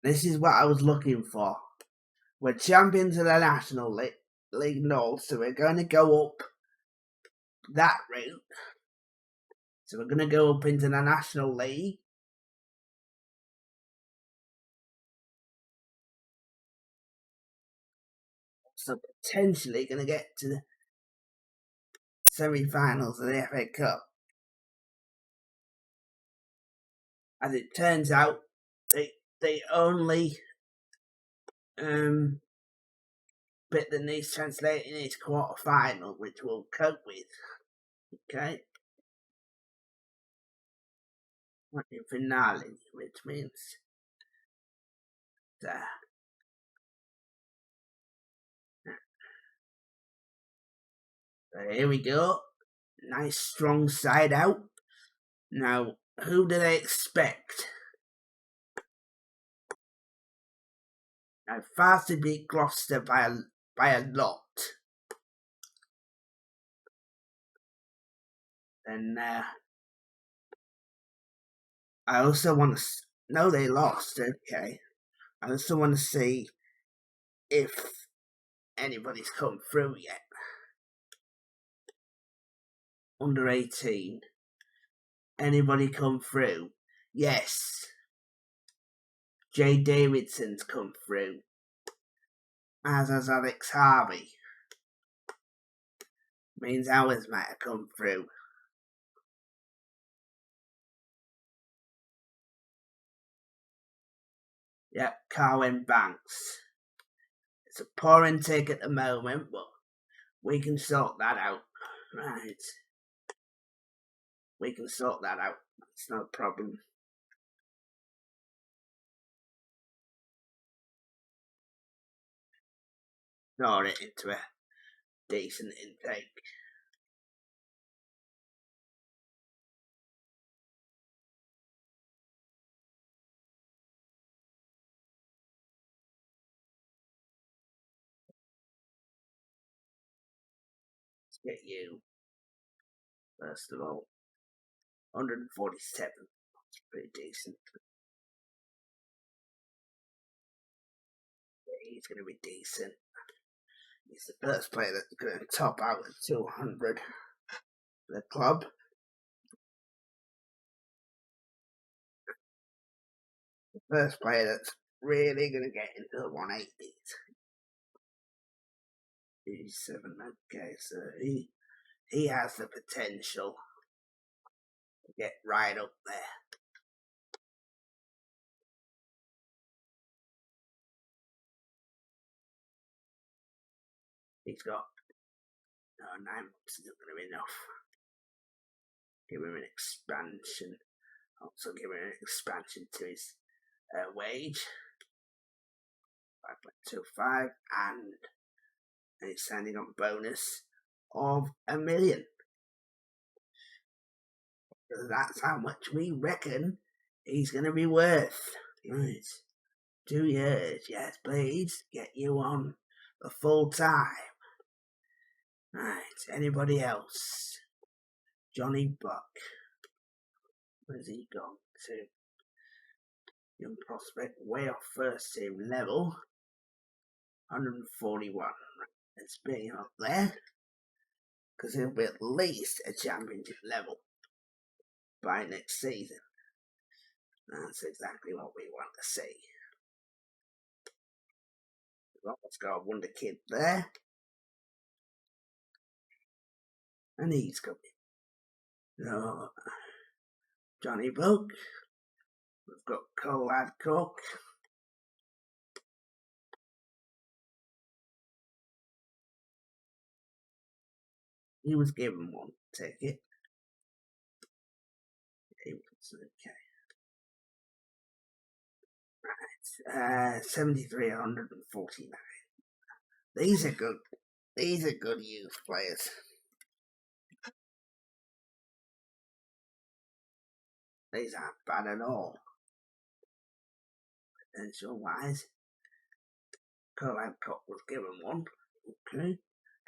This is what I was looking for. We're champions of the National League North, so we're going to go up that route. So we're going to go up into the National League. So potentially going to get to the semi-finals of the FA Cup. As it turns out, they only bit that needs translating is quarter-final, which we'll cope with. Okay? What in finale, which means that so here we go. Nice strong side out. Now, who do they expect? Now, Farsi beat Gloucester by a lot. And I also want to... No, they lost, okay. I also want to see if anybody's come through yet. Under 18. Anybody come through? Yes. Jay Davidson's come through. As has Alex Harvey. Means ours might have come through. Yep, Carwyn Banks. It's a poor intake at the moment, but we can sort that out. Right. We can sort that out. It's no problem. Draw it into a decent intake. Let's get you, first of all. 147. That's pretty decent. He's going to be decent. He's the first player that's going to top out at 200 for the club. The first player that's really going to get into the 180s. 87, okay, so he has the potential to get right up there. He's got 9 months isn't going to be enough. Give him an expansion. Also give him an expansion to his wage. 5.25 and he's signing on bonus of $1 million. So that's how much we reckon he's going to be worth. Right. 2 years, yes please. Get you on for full time. Right, anybody else? Johnny Buck. Where's he gone to? Young prospect, way off first team level. 141. Let's be up there. Because he'll be at least a championship level by next season. That's exactly what we want to see. Well, let's go a wonder kid there. And he's coming. So, Johnny Buck. We've got Cole Adcock. He was given one ticket. He was okay. Right. 7,349. These are good. These are good youth players. These aren't bad at all. Potential wise. Cole Adcock was given one. Okay.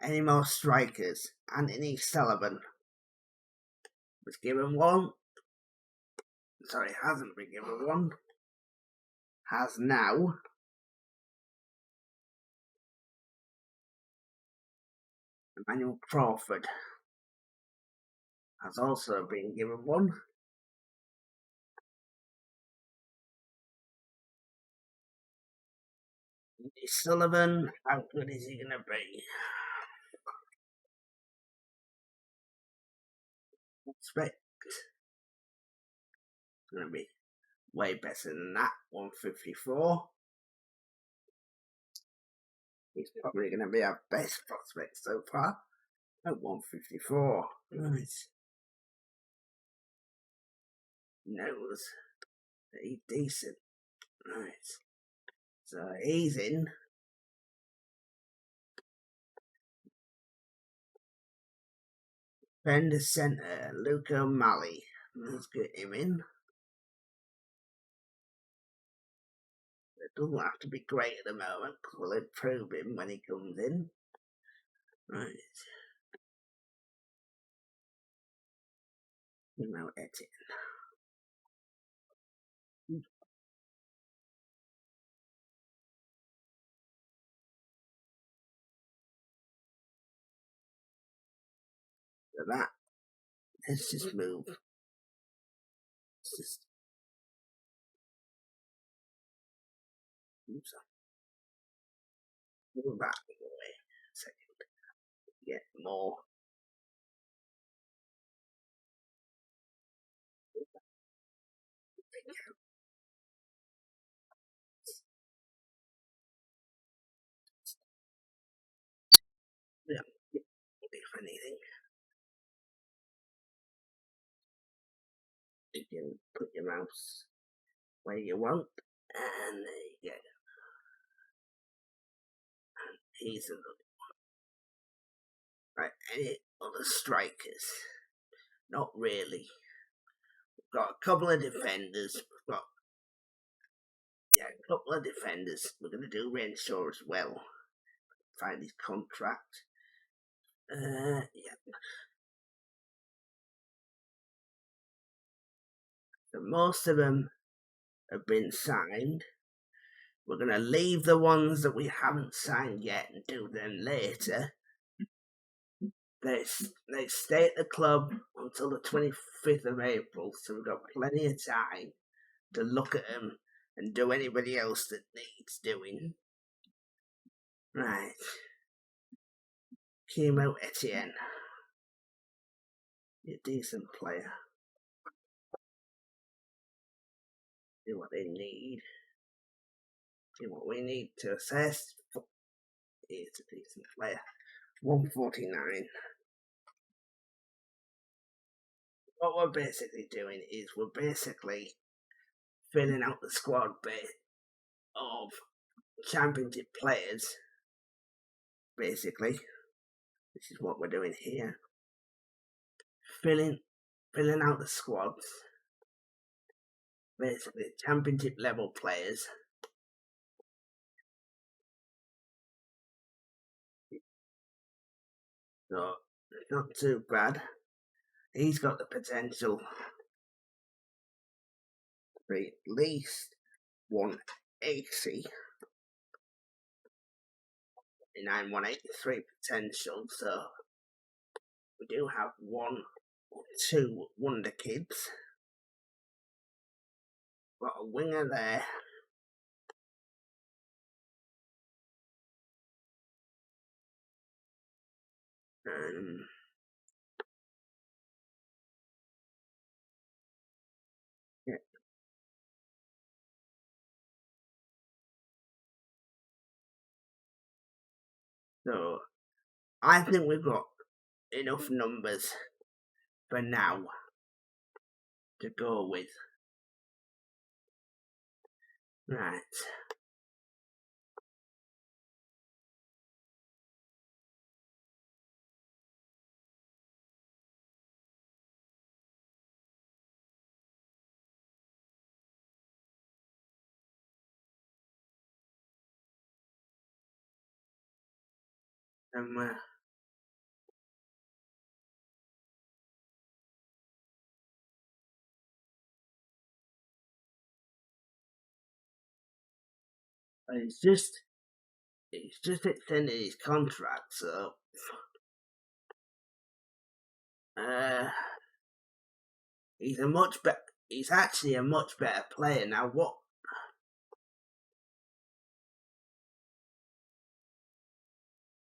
Any more strikers? Anthony Sullivan was given one. Sorry, hasn't been given one. Has now. Emmanuel Crawford has also been given one. Anthony Sullivan, how good is he going to be? Expect it's going to be way better than that. 154. He's probably going to be our best prospect so far at 154. Right. Knows that he's decent. Right. So he's in. Defender centre, Luca O'Malley. Let's get him in. It doesn't have to be great at the moment, because we'll improve him when he comes in. Right. No editing. So that, let's just move. Let's just oops, move that away a second. Get more. can put your mouse where you want, and there you go. He's a right. Any other strikers? Not really. We've got a couple of defenders. We've got a couple of defenders. We're going to do Renshaw as well. Find his contract. So most of them have been signed. We're going to leave the ones that we haven't signed yet and do them later. They stay at the club until the 25th of April, so we've got plenty of time to look at them and do anybody else that needs doing. Right. Chemo Etienne. You're a decent player. Do what they need. Do what we need to assess. He's a decent player. 149. What we're basically doing is we're basically filling out the squad base of championship players. Basically, this is what we're doing here. Filling out the squads. Basically, championship level players. So, it's not too bad. He's got the potential for at least 180. 183 potential, so we do have 1 or 2 wonder kids. Got a winger there. Yeah. So I think we've got enough numbers for now to go with. Right. He's just extended his contract, so he's actually a much better player now. What?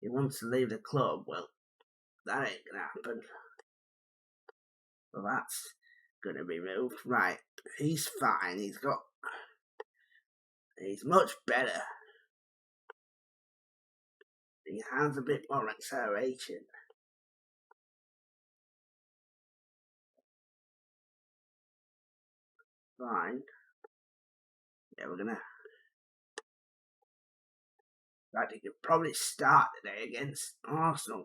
He wants to leave the club. Well, that ain't gonna happen. Well, that's gonna be moved. Right. He's fine. He's much better. He has a bit more acceleration. Fine. Yeah, we're gonna. Right, he could probably start today against Arsenal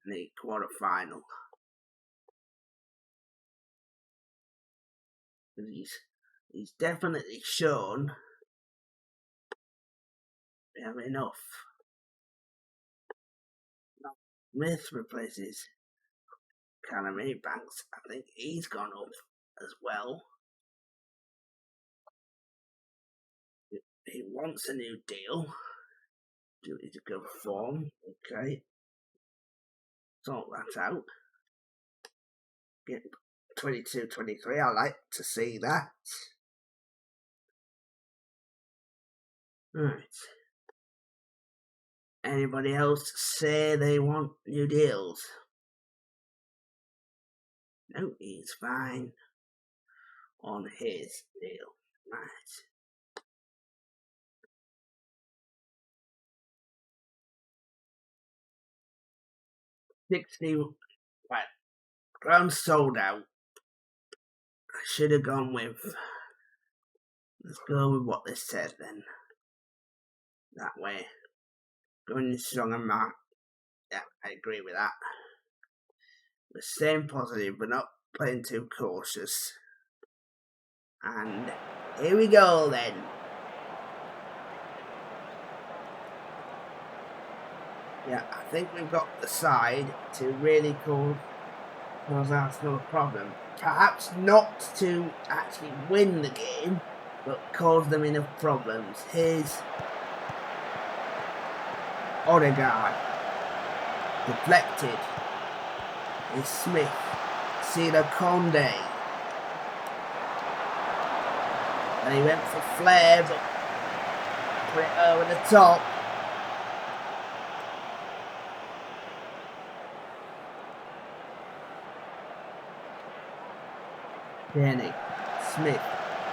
in the quarter-final. He's definitely shown we have enough. Smith replaces Callum Banks. I think he's gone up as well. He wants a new deal. Duty to go form. Okay. Sort that out. Get 22-23. I like to see that. Right. Anybody else say they want new deals? No, he's fine on his deal. Right. I'm sold out. I should have gone with. Let's go with what they said then. That way. Going strong and mark. Yeah, I agree with that. We're staying positive, we're not playing too cautious. And here we go then. Yeah, I think we've got the side to really cause Arsenal a problem. Perhaps not to actually win the game, but cause them enough problems. Here's Odegaard. Deflected. Is Smith. Cedar Conde. And he went for flair, but put it over the top. Tierney. Smith.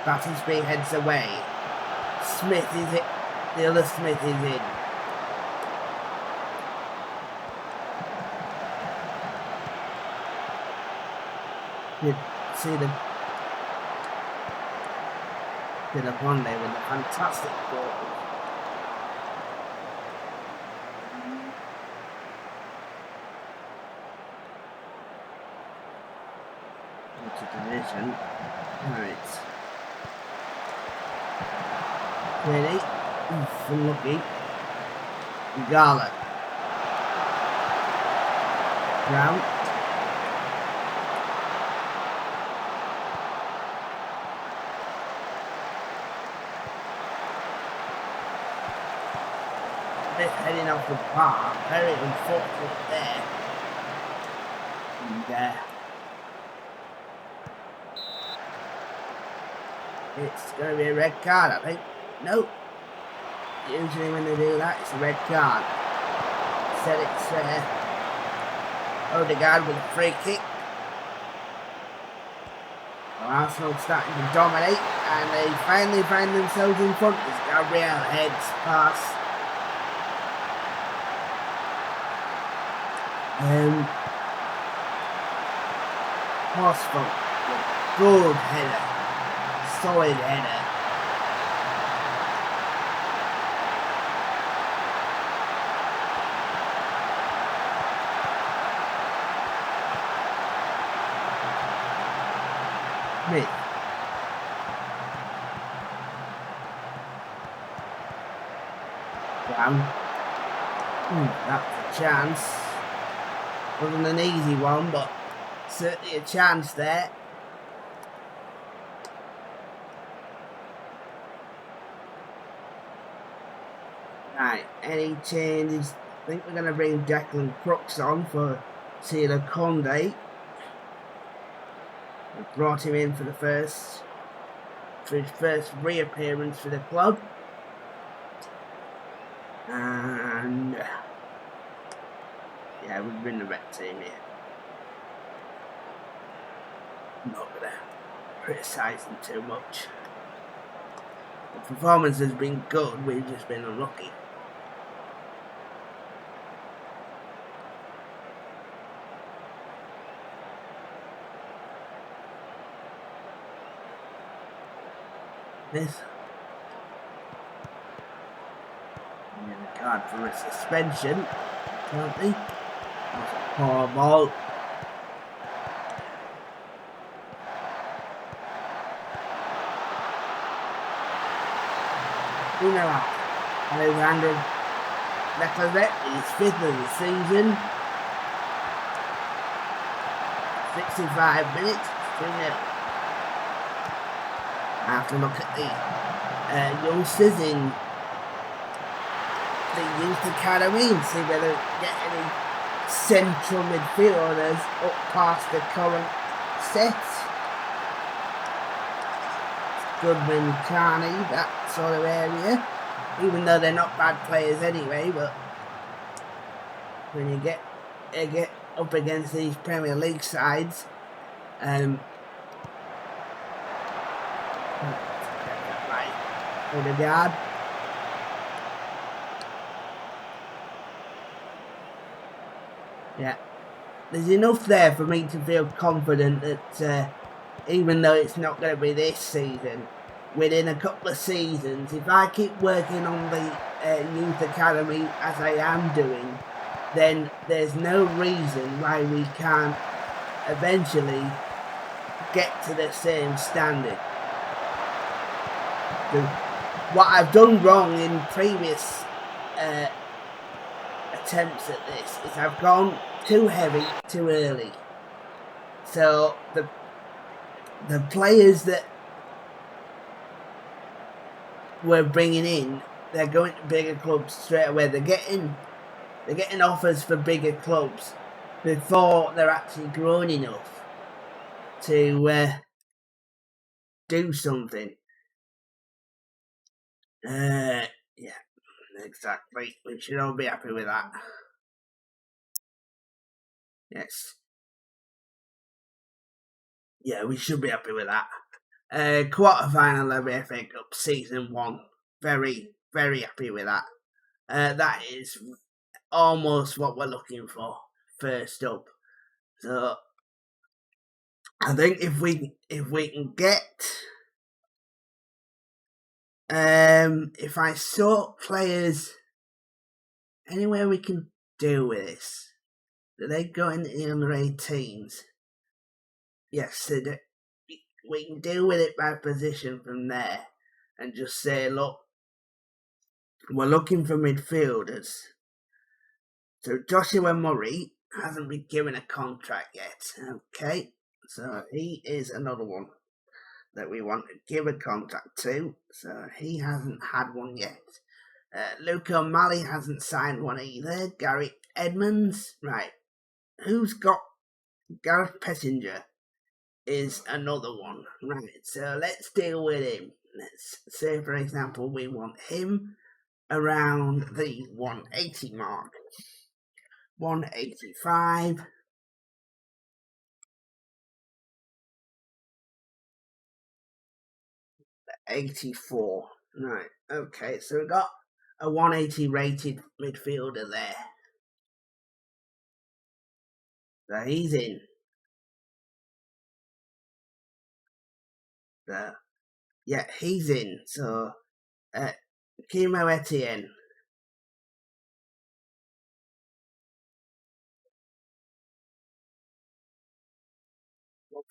Battersby heads away. Smith is it. The other Smith is in. You see the Conde with a fantastic ball. Into position. Right. Really? Unlucky. Gala. Brown. Heading off the bar, very unfortunate there. And it's going to be a red card, I think. Nope. Usually when they do that, it's a red card. Said it's Odegaard with a free kick. Well, Arsenal starting to dominate, and they finally find themselves in front as Gabriel heads past. Horsful, good header, solid header. Smith. Brown. That's a chance. Wasn't an easy one, but certainly a chance there. Right, any changes? I think we're going to bring Declan Crooks on for Cedar Conde. We brought him in for his first reappearance for the club. And yeah, we've been the red team here. I'm not going to criticise them too much. The performance has been good, we've just been unlucky. This a card for a suspension, apparently. That's a poor ball. Alexander Lacazette is 5th of the season. 65 minutes, 3-0. I have to look at the youngsters in the youth academy and see whether we get any central midfielders up past the current set. Goodman, Carney, that sort of area. Even though they're not bad players anyway, but when you get up against these Premier League sides, Odegaard. Yeah. there's enough there for me to feel confident that even though it's not going to be this season, within a couple of seasons, if I keep working on the youth academy as I am doing, then there's no reason why we can't eventually get to the same standard. What I've done wrong in previous attempts at this is I've gone too heavy too early. So the players that we're bringing in, they're going to bigger clubs straight away. They're getting offers for bigger clubs before they're actually grown enough to do something. Yeah, exactly. We should all be happy with that. Yes. Yeah, we should be happy with that. Quarter-final of FA Cup Season 1. Very, very happy with that. That is almost what we're looking for first up. So I think if we can get if I sort players anywhere we can do with this, do they go into the under 18s? Yes, so we can deal with it by position from there and just say, look, we're looking for midfielders. So Joshua Murray hasn't been given a contract yet. Okay, so he is another one that we want to give a contract to. So he hasn't had one yet. Luke O'Malley hasn't signed one either. Gary Edmonds, right. Who's got Gareth Pettinger is another one. Right, so let's deal with him. Let's say, for example, we want him around the 180 mark. 185. 84. Right, okay, so we've got a 180 rated midfielder there. So he's in. So, yeah, he's in. So, Kimo Etienne.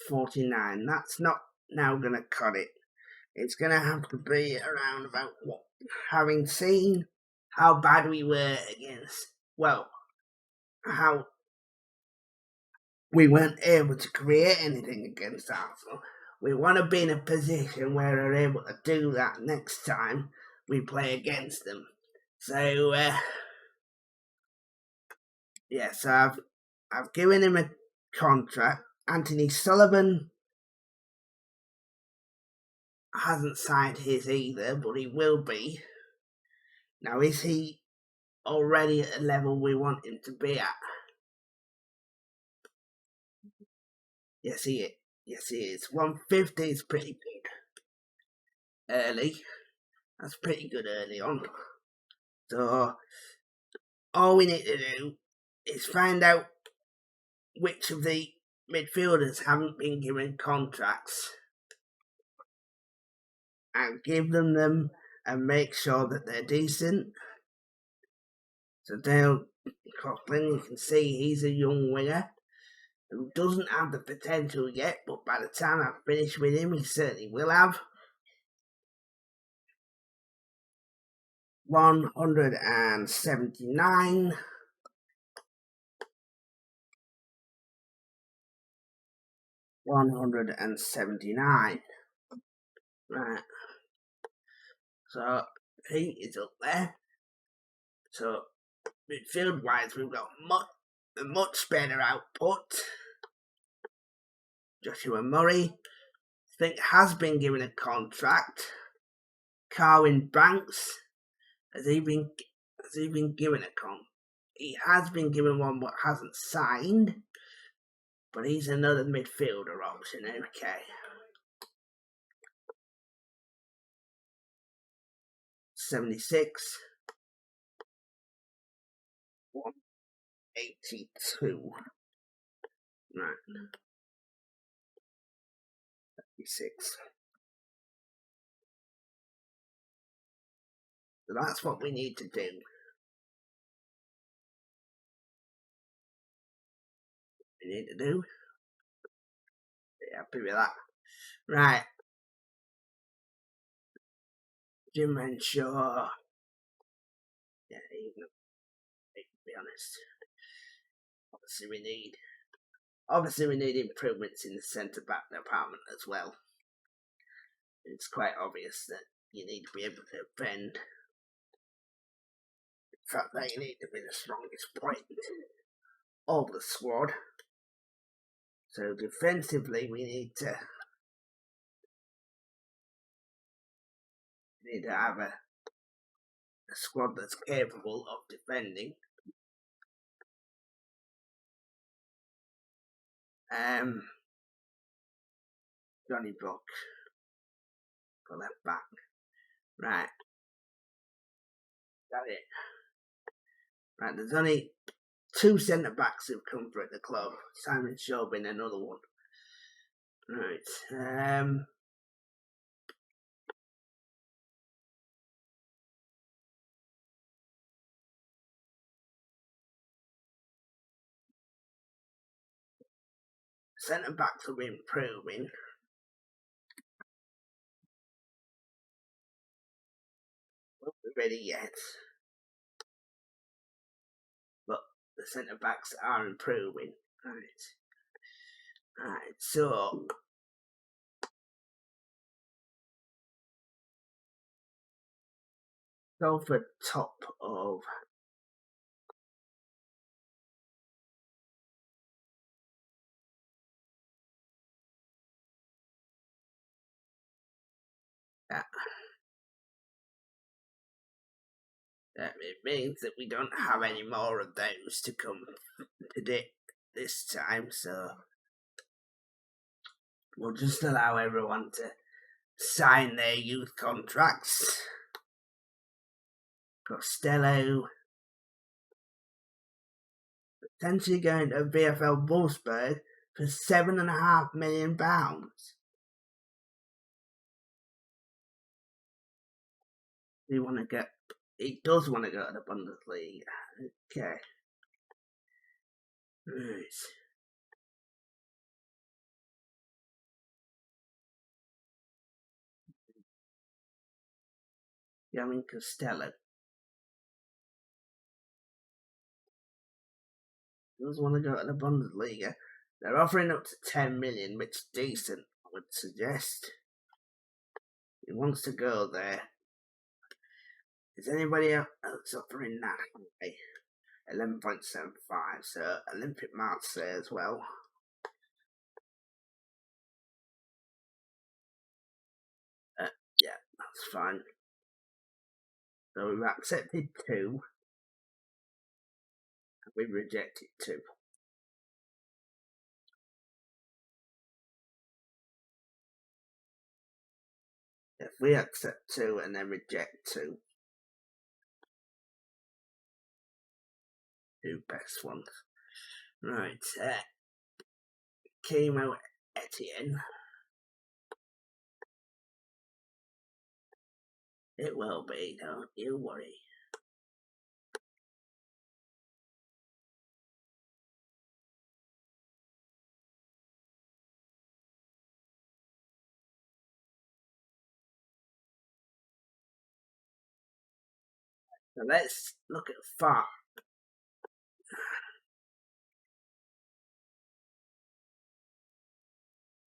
49. That's not now going to cut it. It's going to have to be around about what? Having seen how bad we were against, well, how we weren't able to create anything against Arsenal. We want to be in a position where we're able to do that next time we play against them. So, yeah, so I've given him a contract. Anthony Sullivan hasn't signed his either, but he will be. Now, is he already at a level we want him to be at? Yes, he is. Yes, he is. 150 is pretty good early. That's pretty good early on. So, all we need to do is find out which of the midfielders haven't been given contracts and give them and make sure that they're decent. So Dale Coughlin, you can see he's a young winger who doesn't have the potential yet, but by the time I finish with him, he certainly will have. 179. 179. Right. So he is up there. So midfield wise, we've got a much better output. Joshua Murray, I think, has been given a contract. Carwyn Banks, has he been given a contract? He has been given one but hasn't signed. But he's another midfielder option, okay. 76. 182. Right. 36. So that's what we need to do. We need to do. Be happy with that. Right. Jim Renshaw. Yeah, even to be honest. Obviously we need improvements in the centre back department as well. It's quite obvious that you need to be able to defend. In fact, that you need to be the strongest point of the squad. So defensively, we need to have a squad that's capable of defending. Johnny Brook for left back. Right. That's it. Right, there's only 2 centre backs who've come through at the club. Simon Shaw being another one. Right. Centre backs will be improving. Won't be ready yet. But the centre backs are improving. Right, so go for top of that. It means that we don't have any more of those to come today this time, so we'll just allow everyone to sign their youth contracts. Costello potentially going to VFL Wolfsburg for £7.5 million. He does want to go to the Bundesliga. Okay. Right. Gavin Costello does want to go to the Bundesliga. They're offering up to 10 million, which is decent, I would suggest. He wants to go there. Is anybody else offering that? Okay. 11.75, so Olympic Marseille as well. Yeah, that's fine. So we've accepted 2. And we've rejected 2. If we accept 2 and then reject 2 best ones. Right, Chemo Etienne. It will be, don't you worry. So let's look at Far.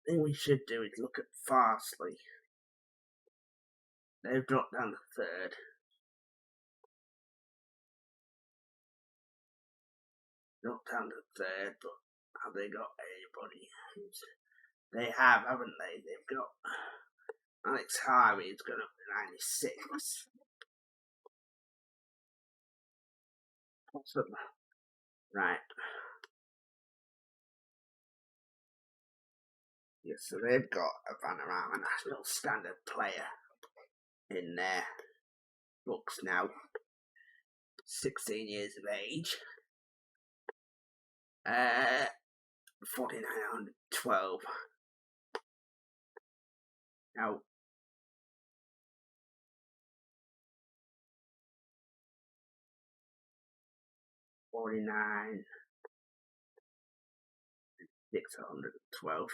The thing we should do is look at Farsley. They've dropped down to 3rd. Dropped down to 3rd, but have they got anybody? They have, haven't they? They've got Alex Harvey's gone up to 96. Right. Yes, so they've got a Vanarama National Standard player in their books now. 16 years of age. 4912. Now, 49 612.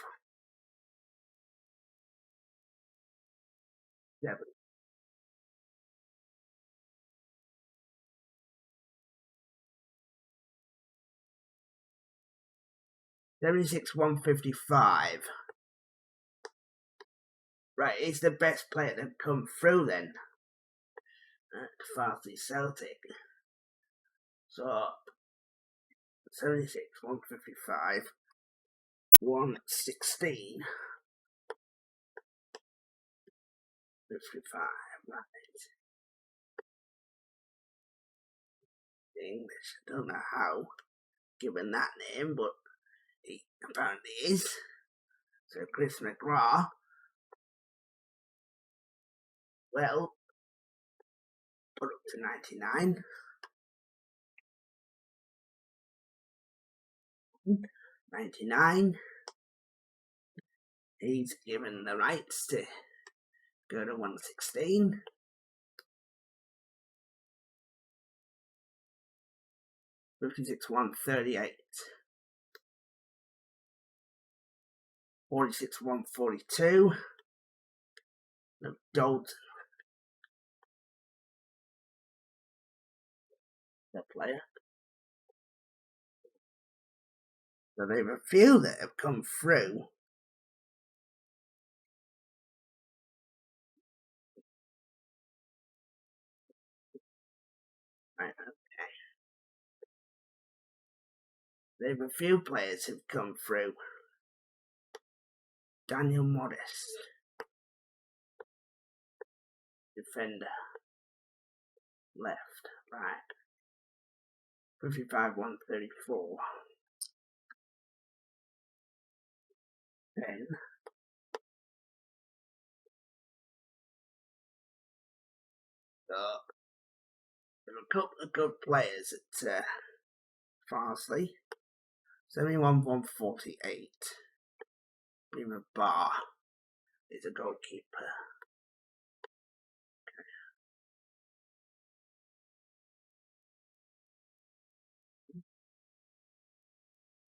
7. 76,155. Right, it's the best player to come through then. Farsley Celtic. So 76,155. 116. 55. Right. English. I don't know how, given that name, but he apparently is. So Chris McGrath. Well, put up to 99. 99. He's given the rights to go to 116. 56,138. 46,142. No, Dalton. The player. So there are a few that have come through. Right, okay. There are a few players who've come through. Daniel Modest. Defender. Left. Right. 55,134. 10. So, there are a couple of good players at Farsley. 71,148. Beamer Bar is a goalkeeper.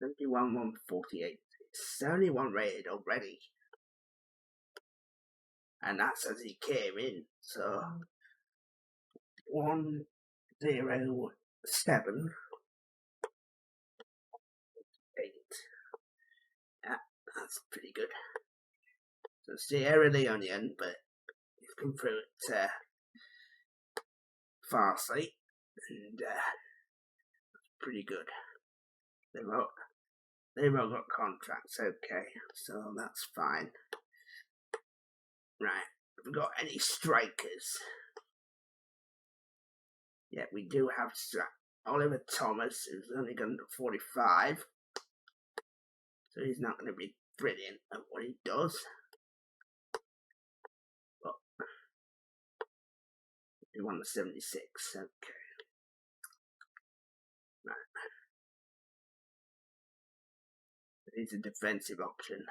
71,148. 71 rated already. And that's as he came in. So 107. 8. Yeah, that's pretty good. So Sierra Leonean, but he's come through at Farsley, and pretty good. They've all got contracts, okay, so that's fine. Right, have we got any strikers? Yeah, we do have Oliver Thomas, who's only gone to 45, so he's not going to be brilliant at what he does. But he won the 76, okay. Right. He's a defensive option.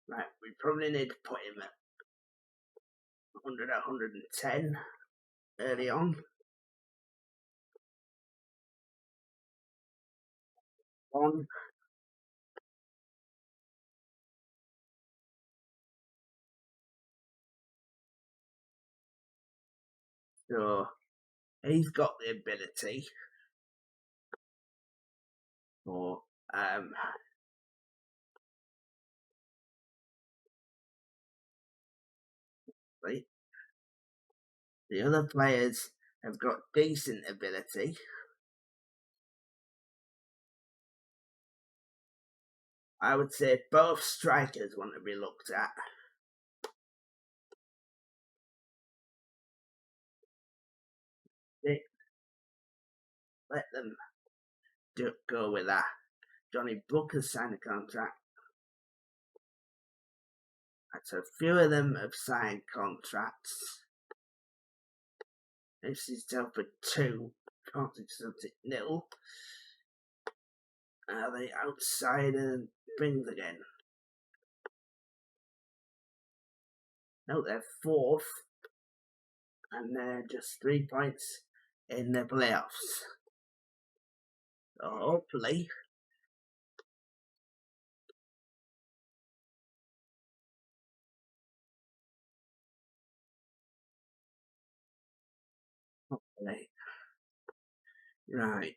Right, we probably need to put him at 100, 110 early on. So he's got the ability for the other players have got decent ability. I would say both strikers want to be looked at. Let them go with that. Johnny Booker's signed a contract. So a few of them have signed contracts. This is down for 2. Celtic 0. The outside of Springs again. No, they're 4th, and they're just 3 points in the playoffs. So hopefully, right.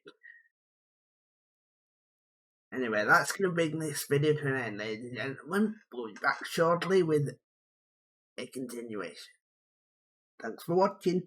Anyway, that's going to bring this video to an end, ladies and gentlemen. We'll be back shortly with a continuation. Thanks for watching.